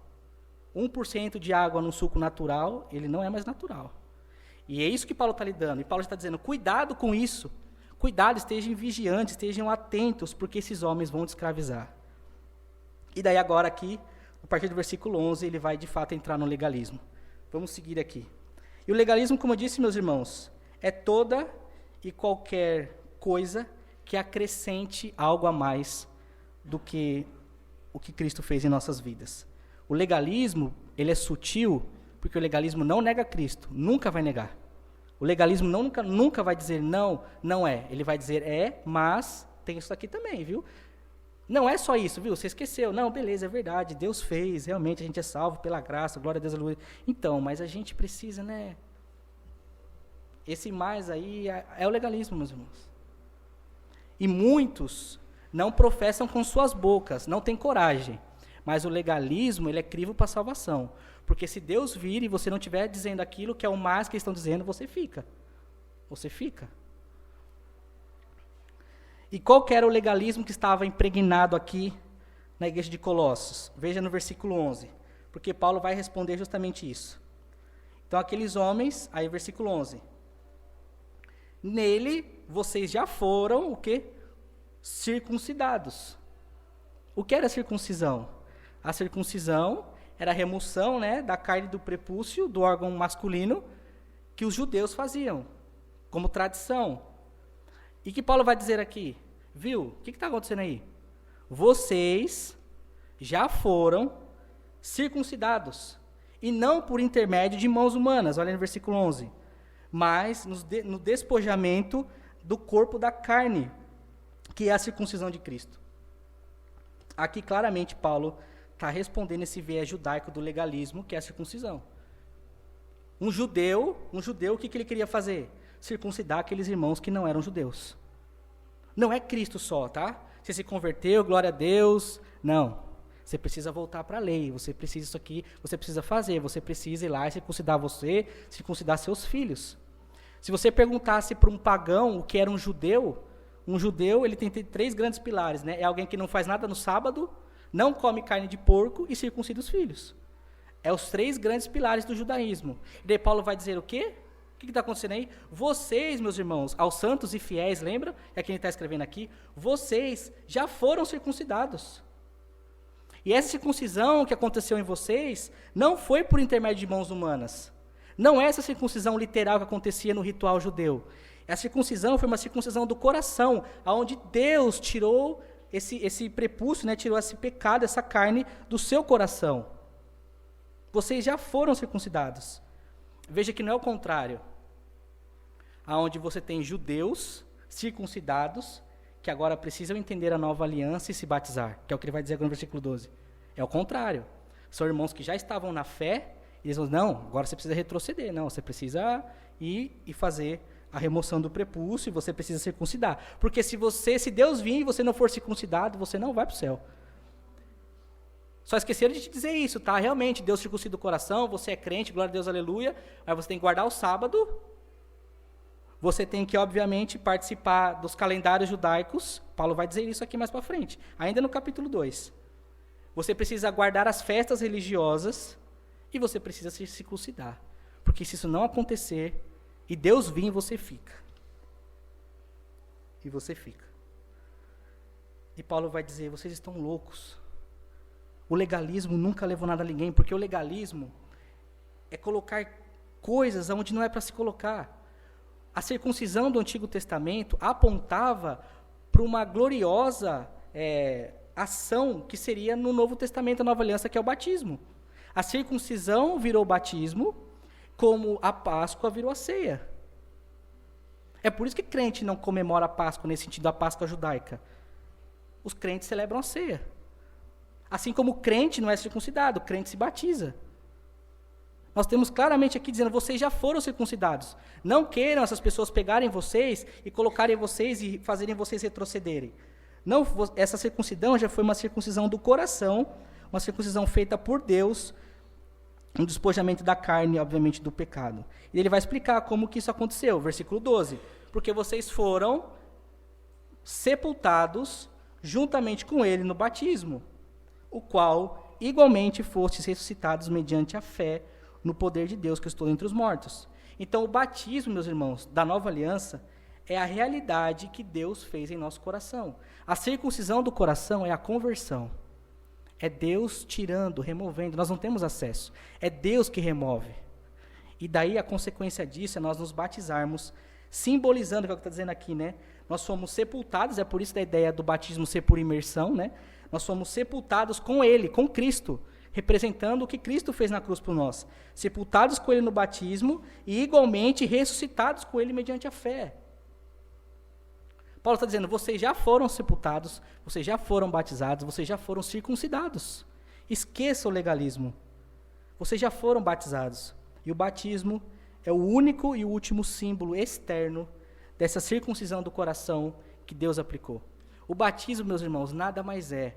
1% de água num suco natural, ele não é mais natural. E é isso que Paulo está lidando. E Paulo está dizendo, cuidado com isso. Cuidado, estejam vigiantes, estejam atentos, porque esses homens vão te escravizar. E daí agora aqui, a partir do versículo 11, ele vai de fato entrar no legalismo. Vamos seguir aqui. E o legalismo, como eu disse, meus irmãos, é toda e qualquer coisa que acrescente algo a mais do que o que Cristo fez em nossas vidas. O legalismo, ele é sutil, porque o legalismo não nega Cristo, nunca vai negar. O legalismo nunca vai dizer não, não é. Ele vai dizer é, mas tem isso aqui também, viu? Não é só isso, viu? Você esqueceu. Não, beleza, é verdade, Deus fez, realmente a gente é salvo pela graça, glória a Deus, aleluia. Então, mas a gente precisa, né? Esse mais aí é o legalismo, meus irmãos. E muitos não professam com suas bocas, não têm coragem. Mas o legalismo, ele é crivo para a salvação. Porque se Deus vir e você não estiver dizendo aquilo que é o mais que eles estão dizendo, você fica. Você fica. E qual que era o legalismo que estava impregnado aqui na igreja de Colossos? Veja no versículo 11. Porque Paulo vai responder justamente isso. Então, aqueles homens, aí versículo 11. Nele, vocês já foram, o quê? Circuncidados. O que era circuncisão? A circuncisão era a remoção, né, da carne do prepúcio, do órgão masculino, que os judeus faziam, como tradição. E que Paulo vai dizer aqui? Viu? O que está acontecendo aí? Vocês já foram circuncidados, e não por intermédio de mãos humanas, olha no versículo 11, mas no despojamento do corpo da carne, que é a circuncisão de Cristo. Aqui claramente Paulo está respondendo esse viés judaico do legalismo, que é a circuncisão. Um judeu, o que ele queria fazer? Circuncidar aqueles irmãos que não eram judeus. Não é Cristo só, tá? Você se converteu, glória a Deus. Não. Você precisa voltar para a lei, você precisa isso aqui, você precisa fazer, você precisa ir lá e circuncidar você, circuncidar seus filhos. Se você perguntasse para um pagão o que era um judeu ele tem 3 grandes pilares, né? É alguém que não faz nada no sábado, não come carne de porco e circuncida os filhos. É os 3 grandes pilares do judaísmo. E daí Paulo vai dizer o quê? O que está acontecendo aí? Vocês, meus irmãos, aos santos e fiéis, lembra? É quem ele está escrevendo aqui. Vocês já foram circuncidados. E essa circuncisão que aconteceu em vocês não foi por intermédio de mãos humanas. Não é essa circuncisão literal que acontecia no ritual judeu. A circuncisão foi uma circuncisão do coração, onde Deus tirou esse prepúcio, né, tirou esse pecado, essa carne do seu coração. Vocês já foram circuncidados. Veja que não é o contrário. Onde você tem judeus circuncidados, que agora precisam entender a nova aliança e se batizar, que é o que ele vai dizer agora no versículo 12. É o contrário. São irmãos que já estavam na fé, e eles vão dizer, não, agora você precisa retroceder, não, você precisa ir e fazer a remoção do prepúcio, e você precisa circuncidar. Porque se Deus vir e você não for circuncidado, você não vai para o céu. Só esqueceram de te dizer isso, tá? Realmente, Deus circuncida o coração, você é crente, glória a Deus, aleluia, mas você tem que guardar o sábado, você tem que, obviamente, participar dos calendários judaicos, Paulo vai dizer isso aqui mais para frente, ainda no capítulo 2. Você precisa guardar as festas religiosas e você precisa se circuncidar, porque se isso não acontecer, e Deus vir, você fica. E você fica. E Paulo vai dizer, vocês estão loucos. O legalismo nunca levou nada a ninguém, porque o legalismo é colocar coisas onde não é para se colocar. A circuncisão do Antigo Testamento apontava para uma gloriosa ação que seria no Novo Testamento, a Nova Aliança, que é o batismo. A circuncisão virou batismo, como a Páscoa virou a ceia. É por isso que crente não comemora a Páscoa, nesse sentido, a Páscoa judaica. Os crentes celebram a ceia. Assim como o crente não é circuncidado, o crente se batiza. Nós temos claramente aqui dizendo, vocês já foram circuncidados. Não queiram essas pessoas pegarem vocês e colocarem vocês e fazerem vocês retrocederem. Não, essa circuncisão já foi uma circuncisão do coração, uma circuncisão feita por Deus, um despojamento da carne, obviamente, do pecado. E ele vai explicar como que isso aconteceu, versículo 12. Porque vocês foram sepultados juntamente com ele no batismo, o qual igualmente fostes ressuscitados mediante a fé no poder de Deus que estou entre os mortos. Então, o batismo, meus irmãos, da nova aliança, é a realidade que Deus fez em nosso coração. A circuncisão do coração é a conversão. É Deus tirando, removendo, nós não temos acesso. É Deus que remove. E daí a consequência disso é nós nos batizarmos, simbolizando, que é o que está dizendo aqui, né? Nós fomos sepultados, é por isso da ideia do batismo ser por imersão, né? Nós fomos sepultados com Ele, com Cristo, representando o que Cristo fez na cruz por nós. Sepultados com Ele no batismo e igualmente ressuscitados com Ele mediante a fé. Paulo está dizendo, vocês já foram sepultados, vocês já foram batizados, vocês já foram circuncidados. Esqueça o legalismo. Vocês já foram batizados. E o batismo é o único e o último símbolo externo dessa circuncisão do coração que Deus aplicou. O batismo, meus irmãos, nada mais é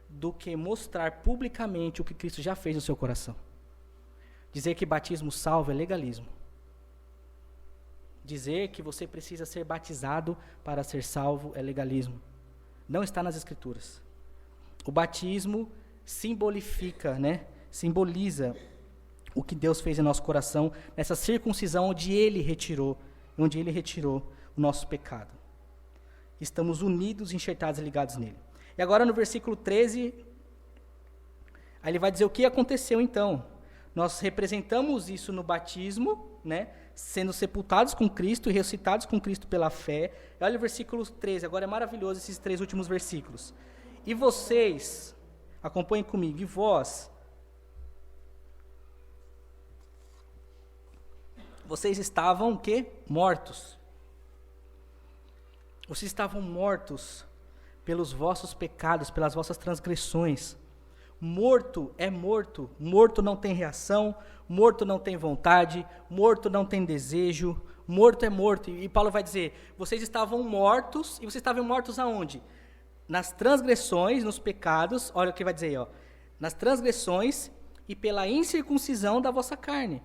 do que mostrar publicamente o que Cristo já fez no seu coração. Dizer que batismo salva é legalismo. Dizer que você precisa ser batizado para ser salvo é legalismo. Não está nas Escrituras. O batismo simboliza o que Deus fez em nosso coração, nessa circuncisão onde Ele retirou o nosso pecado. Estamos unidos, enxertados e ligados nele. E agora no versículo 13, aí ele vai dizer o que aconteceu então. Nós representamos isso no batismo, né? Sendo sepultados com Cristo e ressuscitados com Cristo pela fé. E olha o versículo 13, agora é maravilhoso esses 3 últimos versículos. E vocês, acompanhem comigo, e vós, vocês estavam o quê? Mortos. Vocês estavam mortos pelos vossos pecados, pelas vossas transgressões. Morto é morto. Morto não tem reação, morto não tem vontade, morto não tem desejo, morto é morto. E Paulo vai dizer, vocês estavam mortos, e vocês estavam mortos aonde? Nas transgressões, nos pecados, olha o que vai dizer aí, ó, nas transgressões e pela incircuncisão da vossa carne.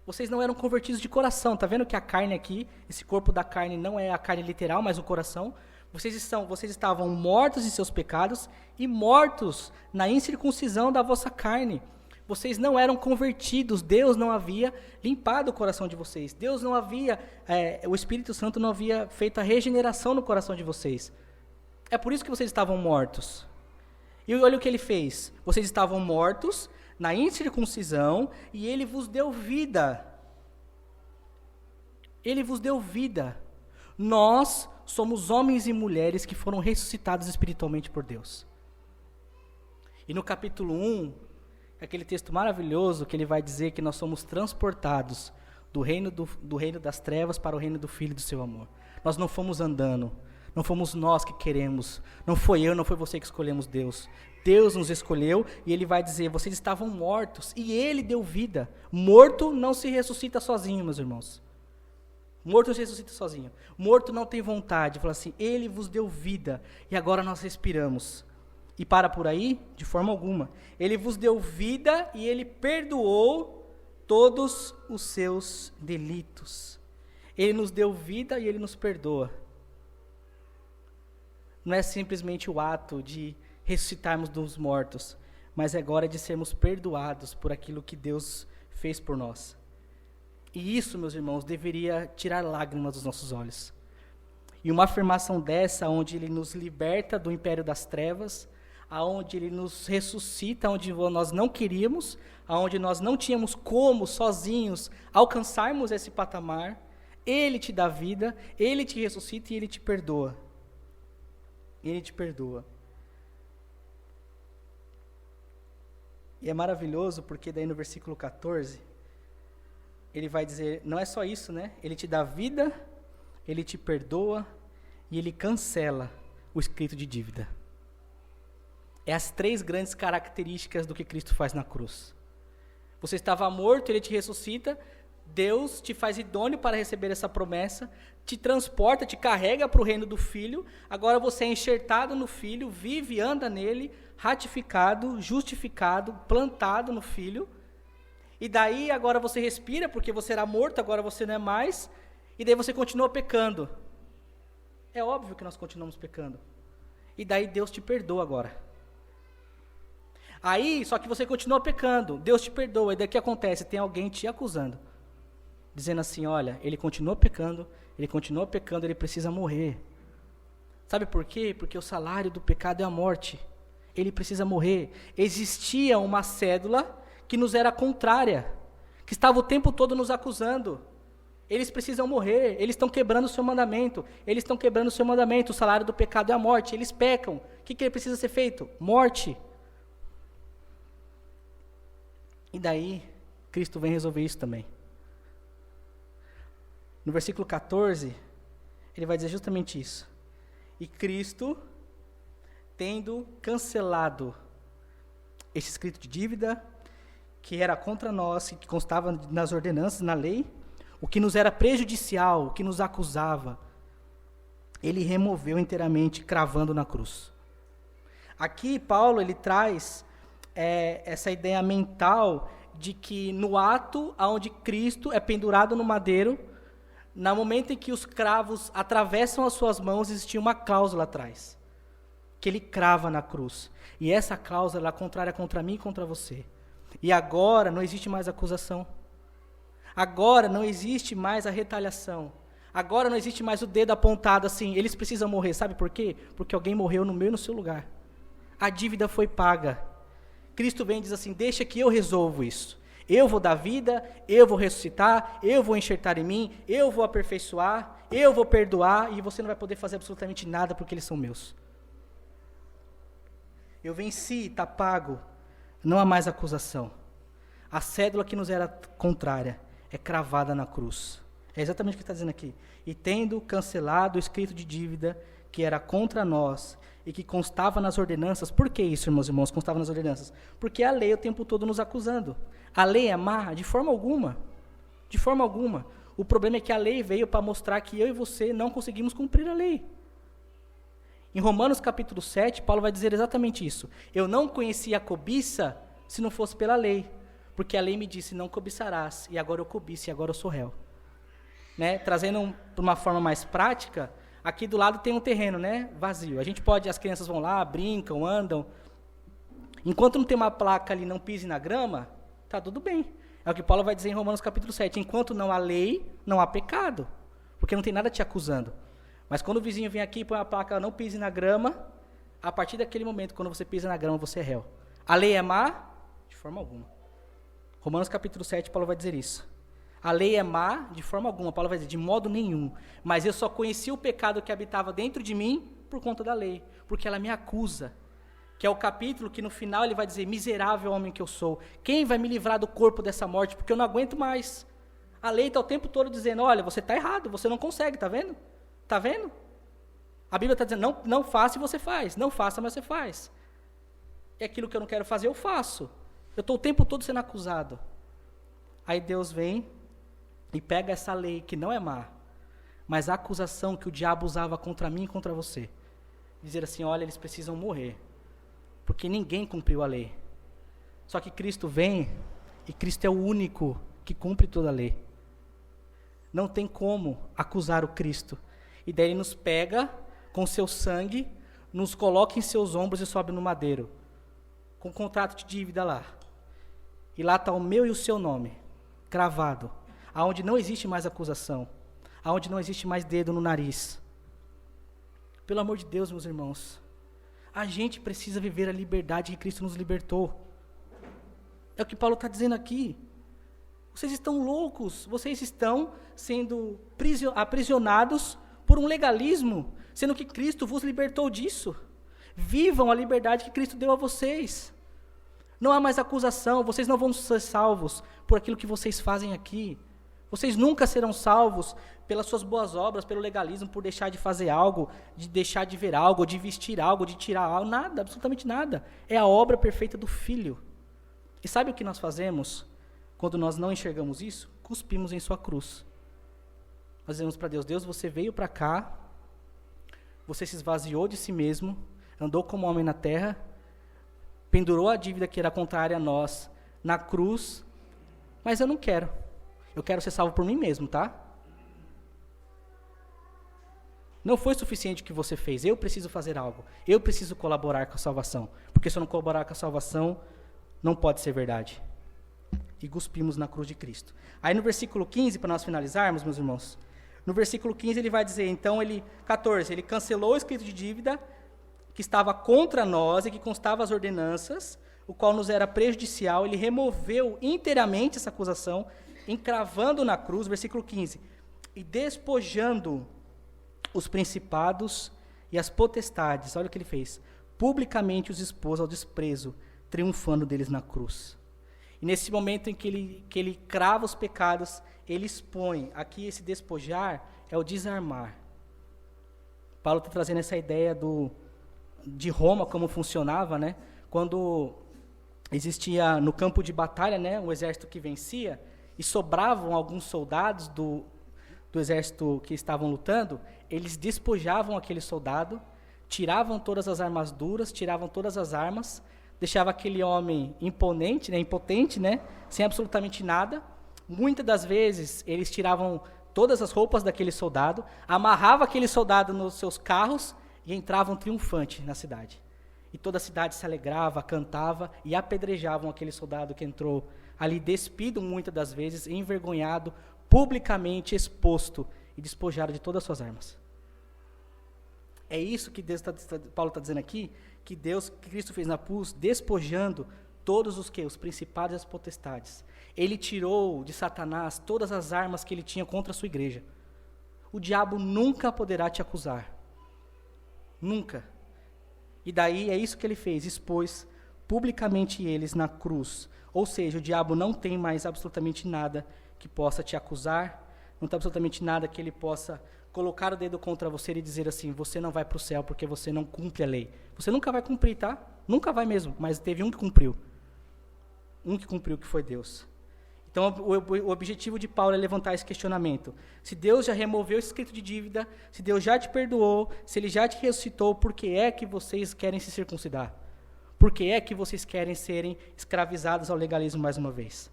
Vocês não eram convertidos de coração. Está vendo que a carne aqui, esse corpo da carne não é a carne literal, mas o coração. Vocês estavam mortos em seus pecados e mortos na incircuncisão da vossa carne. Vocês não eram convertidos. Deus não havia limpado o coração de vocês. Deus não havia, o Espírito Santo não havia feito a regeneração no coração de vocês. É por isso que vocês estavam mortos. E olha o que ele fez. Vocês estavam mortos na incircuncisão, e Ele vos deu vida. Ele vos deu vida. Nós somos homens e mulheres que foram ressuscitados espiritualmente por Deus. E no capítulo 1, aquele texto maravilhoso que ele vai dizer que nós somos transportados do reino das trevas para o reino do Filho do seu amor. Nós não fomos andando, não fomos nós que queremos, não foi eu, não foi você que escolhemos Deus. Deus nos escolheu e Ele vai dizer, vocês estavam mortos e Ele deu vida. Morto não se ressuscita sozinho, meus irmãos. Morto não se ressuscita sozinho. Morto não tem vontade. Fala assim, Ele vos deu vida e agora nós respiramos. E para por aí? De forma alguma. Ele vos deu vida e Ele perdoou todos os seus delitos. Ele nos deu vida e Ele nos perdoa. Não é simplesmente o ato de ressuscitarmos dos mortos, mas agora é de sermos perdoados por aquilo que Deus fez por nós. E isso, meus irmãos, deveria tirar lágrimas dos nossos olhos. E uma afirmação dessa, onde Ele nos liberta do império das trevas, aonde Ele nos ressuscita, onde nós não queríamos, aonde nós não tínhamos como, sozinhos, alcançarmos esse patamar, Ele te dá vida, Ele te ressuscita e Ele te perdoa. Ele te perdoa. E é maravilhoso porque daí no versículo 14, ele vai dizer, não é só isso, né? Ele te dá vida, Ele te perdoa e Ele cancela o escrito de dívida. É as 3 grandes características do que Cristo faz na cruz. Você estava morto, Ele te ressuscita, Deus te faz idôneo para receber essa promessa, te transporta, te carrega para o reino do Filho, agora você é enxertado no Filho, vive, anda nele, ratificado, justificado, plantado no Filho, e daí agora você respira, porque você era morto, agora você não é mais, e daí você continua pecando. É óbvio que nós continuamos pecando. E daí Deus te perdoa agora. Aí, só que você continua pecando, Deus te perdoa, e daí o que acontece? Tem alguém te acusando, dizendo assim, olha, ele continua pecando, ele precisa morrer. Sabe por quê? Porque o salário do pecado é a morte. Ele precisa morrer. Existia uma cédula que nos era contrária. que estava o tempo todo nos acusando. Eles precisam morrer, eles estão quebrando o seu mandamento, o salário do pecado é a morte, eles pecam. O que precisa ser feito? Morte. E daí, Cristo vem resolver isso também. No versículo 14, ele vai dizer justamente isso. E Cristo, tendo cancelado esse escrito de dívida, que era contra nós, que constava nas ordenanças, na lei, o que nos era prejudicial, o que nos acusava, ele removeu inteiramente, cravando na cruz. Aqui, Paulo, ele traz essa ideia mental de que no ato onde Cristo é pendurado no madeiro, no momento em que os cravos atravessam as suas mãos, existia uma cláusula atrás, que ele crava na cruz. E essa cláusula é contrária contra mim e contra você. E agora não existe mais acusação. Agora não existe mais a retaliação. Agora não existe mais o dedo apontado assim, eles precisam morrer. Sabe por quê? Porque alguém morreu no meu e no seu lugar. A dívida foi paga. Cristo vem e diz assim, deixa que eu resolvo isso. Eu vou dar vida, eu vou ressuscitar, eu vou enxertar em mim, eu vou aperfeiçoar, eu vou perdoar, e você não vai poder fazer absolutamente nada porque eles são meus. Eu venci, está pago, não há mais acusação. A cédula que nos era contrária é cravada na cruz. É exatamente o que está dizendo aqui. E tendo cancelado o escrito de dívida que era contra nós e que constava nas ordenanças. Por que isso, irmãos e irmãos, constava nas ordenanças? Porque a lei o tempo todo nos acusando. A lei é má? De forma alguma. De forma alguma. O problema é que a lei veio para mostrar que eu e você não conseguimos cumprir a lei. Em Romanos capítulo 7, Paulo vai dizer exatamente isso. Eu não conhecia a cobiça se não fosse pela lei. Porque a lei me disse, não cobiçarás. E agora eu cobiço, e agora eu sou réu. Né? Trazendo para uma forma mais prática, aqui do lado tem um terreno, né? Vazio. As crianças vão lá, brincam, andam. Enquanto não tem uma placa ali, não pise na grama, tá tudo bem. É o que Paulo vai dizer em Romanos capítulo 7. Enquanto não há lei, não há pecado. Porque não tem nada te acusando. Mas quando o vizinho vem aqui e põe uma placa, não pise na grama, a partir daquele momento, quando você pisa na grama, você é réu. A lei é má? De forma alguma. Romanos capítulo 7, Paulo vai dizer isso. A lei é má? De forma alguma. Paulo vai dizer, de modo nenhum. Mas eu só conheci o pecado que habitava dentro de mim por conta da lei. Porque ela me acusa. Que é o capítulo que no final ele vai dizer, miserável homem que eu sou. Quem vai me livrar do corpo dessa morte? Porque eu não aguento mais. A lei está o tempo todo dizendo, olha, você está errado, você não consegue, está vendo? Está vendo? A Bíblia está dizendo, não faça e você faz. Não faça, mas você faz. É aquilo que eu não quero fazer, eu faço. Eu estou o tempo todo sendo acusado. Aí Deus vem e pega essa lei que não é má, mas a acusação que o diabo usava contra mim e contra você. Dizer assim, olha, eles precisam morrer, porque ninguém cumpriu a lei. Só que Cristo vem, e Cristo é o único que cumpre toda a lei. Não tem como acusar o Cristo. E daí ele nos pega com seu sangue, nos coloca em seus ombros e sobe no madeiro, com um contrato de dívida lá. E lá está o meu e o seu nome, cravado, aonde não existe mais acusação, aonde não existe mais dedo no nariz. Pelo amor de Deus, meus irmãos, a gente precisa viver a liberdade que Cristo nos libertou. É o que Paulo está dizendo aqui. Vocês estão loucos, vocês estão sendo aprisionados por um legalismo, sendo que Cristo vos libertou disso. Vivam a liberdade que Cristo deu a vocês. Não há mais acusação, vocês não vão ser salvos por aquilo que vocês fazem aqui. Vocês nunca serão salvos pelas suas boas obras, pelo legalismo, por deixar de fazer algo, de deixar de ver algo, de vestir algo, de tirar algo, nada, absolutamente nada. É a obra perfeita do Filho. E sabe o que nós fazemos quando nós não enxergamos isso? Cuspimos em sua cruz. Nós dizemos para Deus, Deus, você veio para cá, você se esvaziou de si mesmo, andou como homem na terra, pendurou a dívida que era contrária a nós na cruz, mas eu não quero. Eu quero ser salvo por mim mesmo, tá? Não foi suficiente o que você fez, eu preciso fazer algo. Eu preciso colaborar com a salvação, porque se eu não colaborar com a salvação, não pode ser verdade. E cuspimos na cruz de Cristo. Aí no versículo 15, para nós finalizarmos, meus irmãos, no versículo 15 ele vai dizer, então 14, ele cancelou o escrito de dívida que estava contra nós e que constava as ordenanças, o qual nos era prejudicial, ele removeu inteiramente essa acusação, encravando na cruz, versículo 15, e despojando os principados e as potestades, olha o que ele fez, publicamente os expôs ao desprezo, triunfando deles na cruz. E nesse momento em que ele crava os pecados, ele expõe, aqui esse despojar é o desarmar. Paulo está trazendo essa ideia de Roma, como funcionava, né? Quando existia no campo de batalha, né, um exército que vencia, e sobravam alguns soldados do exército que estavam lutando, eles despojavam aquele soldado, tiravam todas as armaduras, tiravam todas as armas, deixava aquele homem imponente, né, impotente, né, sem absolutamente nada. Muitas das vezes eles tiravam todas as roupas daquele soldado, amarrava aquele soldado nos seus carros e entravam triunfante na cidade. E toda a cidade se alegrava, cantava e apedrejavam aquele soldado que entrou ali despido muitas das vezes, envergonhado, publicamente exposto e despojado de todas as suas armas. É isso que Paulo está dizendo aqui, que Cristo fez na cruz, despojando todos os principados e as potestades. Ele tirou de Satanás todas as armas que ele tinha contra a sua igreja. O diabo nunca poderá te acusar. Nunca. E daí é isso que ele fez, expôs publicamente eles na cruz. Ou seja, o diabo não tem mais absolutamente nada que possa te acusar, não tem absolutamente nada que ele possa colocar o dedo contra você e dizer assim, você não vai para o céu porque você não cumpre a lei. Você nunca vai cumprir, tá? Nunca vai mesmo, mas teve um que cumpriu. Um que cumpriu, que foi Deus. Então, o objetivo de Paulo é levantar esse questionamento. Se Deus já removeu esse escrito de dívida, se Deus já te perdoou, se Ele já te ressuscitou, por que é que vocês querem se circuncidar? Por que é que vocês querem serem escravizados ao legalismo mais uma vez?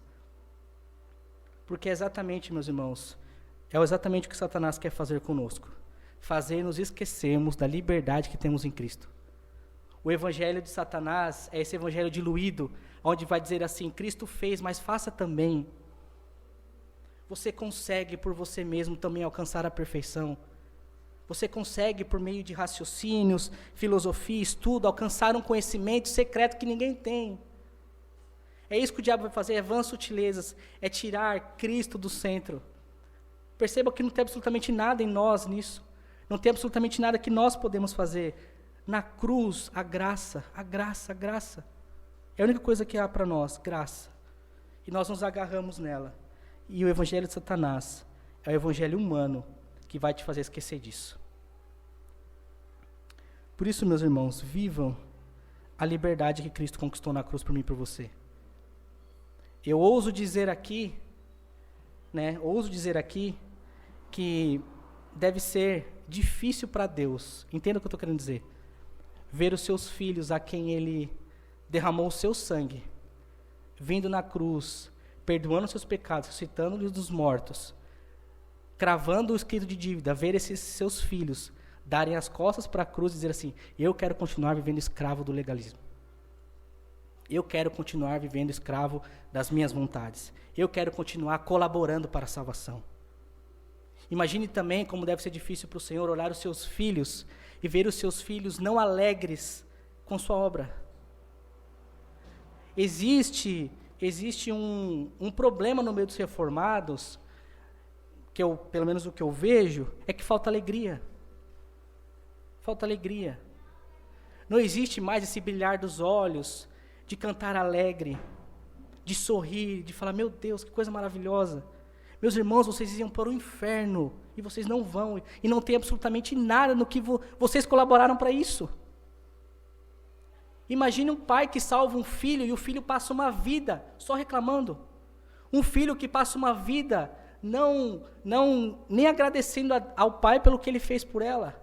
Porque é exatamente, meus irmãos, é exatamente o que Satanás quer fazer conosco. Fazer-nos esquecermos da liberdade que temos em Cristo. O evangelho de Satanás é esse evangelho diluído, onde vai dizer assim, Cristo fez, mas faça também. Você consegue por você mesmo também alcançar a perfeição. Você consegue por meio de raciocínios, filosofia, estudo, alcançar um conhecimento secreto que ninguém tem. É isso que o diabo vai fazer, é vãs sutilezas, é tirar Cristo do centro. Perceba que não tem absolutamente nada em nós nisso. Não tem absolutamente nada que nós podemos fazer. Na cruz, a graça, a graça, a graça. É a única coisa que há para nós, graça. E nós nos agarramos nela. E o evangelho de Satanás é o evangelho humano que vai te fazer esquecer disso. Por isso, meus irmãos, vivam a liberdade que Cristo conquistou na cruz por mim e por você. Eu ouso dizer aqui, que deve ser difícil para Deus, entenda o que eu estou querendo dizer, ver os seus filhos a quem Ele derramou o seu sangue, vindo na cruz, perdoando os seus pecados, ressuscitando-os dos mortos, cravando o escrito de dívida, ver esses seus filhos darem as costas para a cruz e dizer assim, eu quero continuar vivendo escravo do legalismo. Eu quero continuar vivendo escravo das minhas vontades. Eu quero continuar colaborando para a salvação. Imagine também como deve ser difícil para o Senhor olhar os seus filhos e ver os seus filhos não alegres com sua obra. Existe um problema no meio dos reformados, pelo menos o que eu vejo, é que falta alegria. Falta alegria. Não existe mais esse brilhar dos olhos, de cantar alegre, de sorrir, de falar, meu Deus, que coisa maravilhosa. Meus irmãos, vocês iam para o inferno, e vocês não vão, e não tem absolutamente nada no que vocês colaboraram para isso. Imagine um pai que salva um filho, e o filho passa uma vida só reclamando. Um filho que passa uma vida nem agradecendo ao pai pelo que ele fez por ela.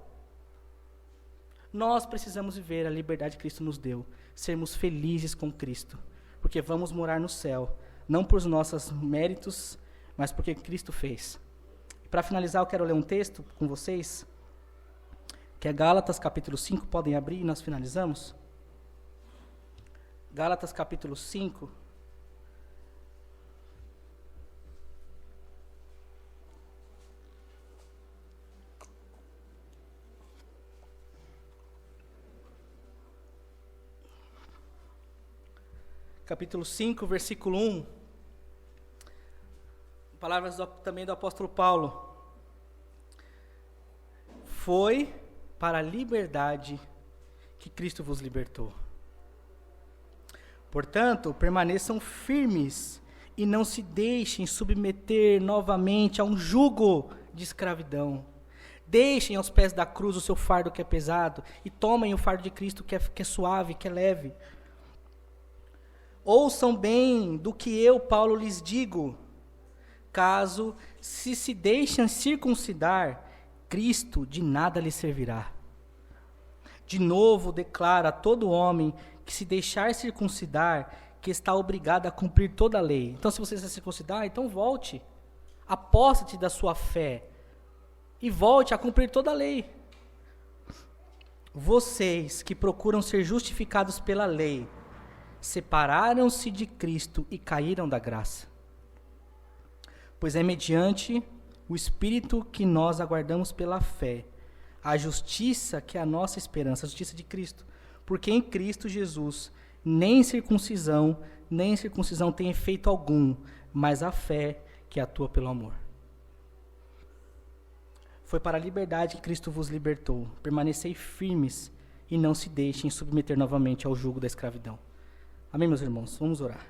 Nós precisamos viver a liberdade que Cristo nos deu, sermos felizes com Cristo, porque vamos morar no céu, não por nossos méritos, mas porque Cristo fez. Para finalizar, eu quero ler um texto com vocês, que é Gálatas capítulo 5, podem abrir e nós finalizamos. Gálatas capítulo 5. capítulo 5, versículo 1. Palavras também do apóstolo Paulo. Foi para a liberdade que Cristo vos libertou. Portanto, permaneçam firmes e não se deixem submeter novamente a um jugo de escravidão. Deixem aos pés da cruz o seu fardo que é pesado e tomem o fardo de Cristo que é suave, que é leve. Ouçam bem do que eu, Paulo, lhes digo. Caso se deixem circuncidar, Cristo de nada lhe servirá. De novo declaro a todo homem que se deixar circuncidar, que está obrigado a cumprir toda a lei. Então, se você se circuncidar, então volte. Aposta-te da sua fé e volte a cumprir toda a lei. Vocês que procuram ser justificados pela lei, separaram-se de Cristo e caíram da graça. Pois é mediante o Espírito que nós aguardamos pela fé, a justiça que é a nossa esperança, a justiça de Cristo. Porque em Cristo Jesus, nem circuncisão tem efeito algum, mas a fé que atua pelo amor. Foi para a liberdade que Cristo vos libertou. Permanecei firmes e não se deixem submeter novamente ao jugo da escravidão. Amém, meus irmãos? Vamos orar.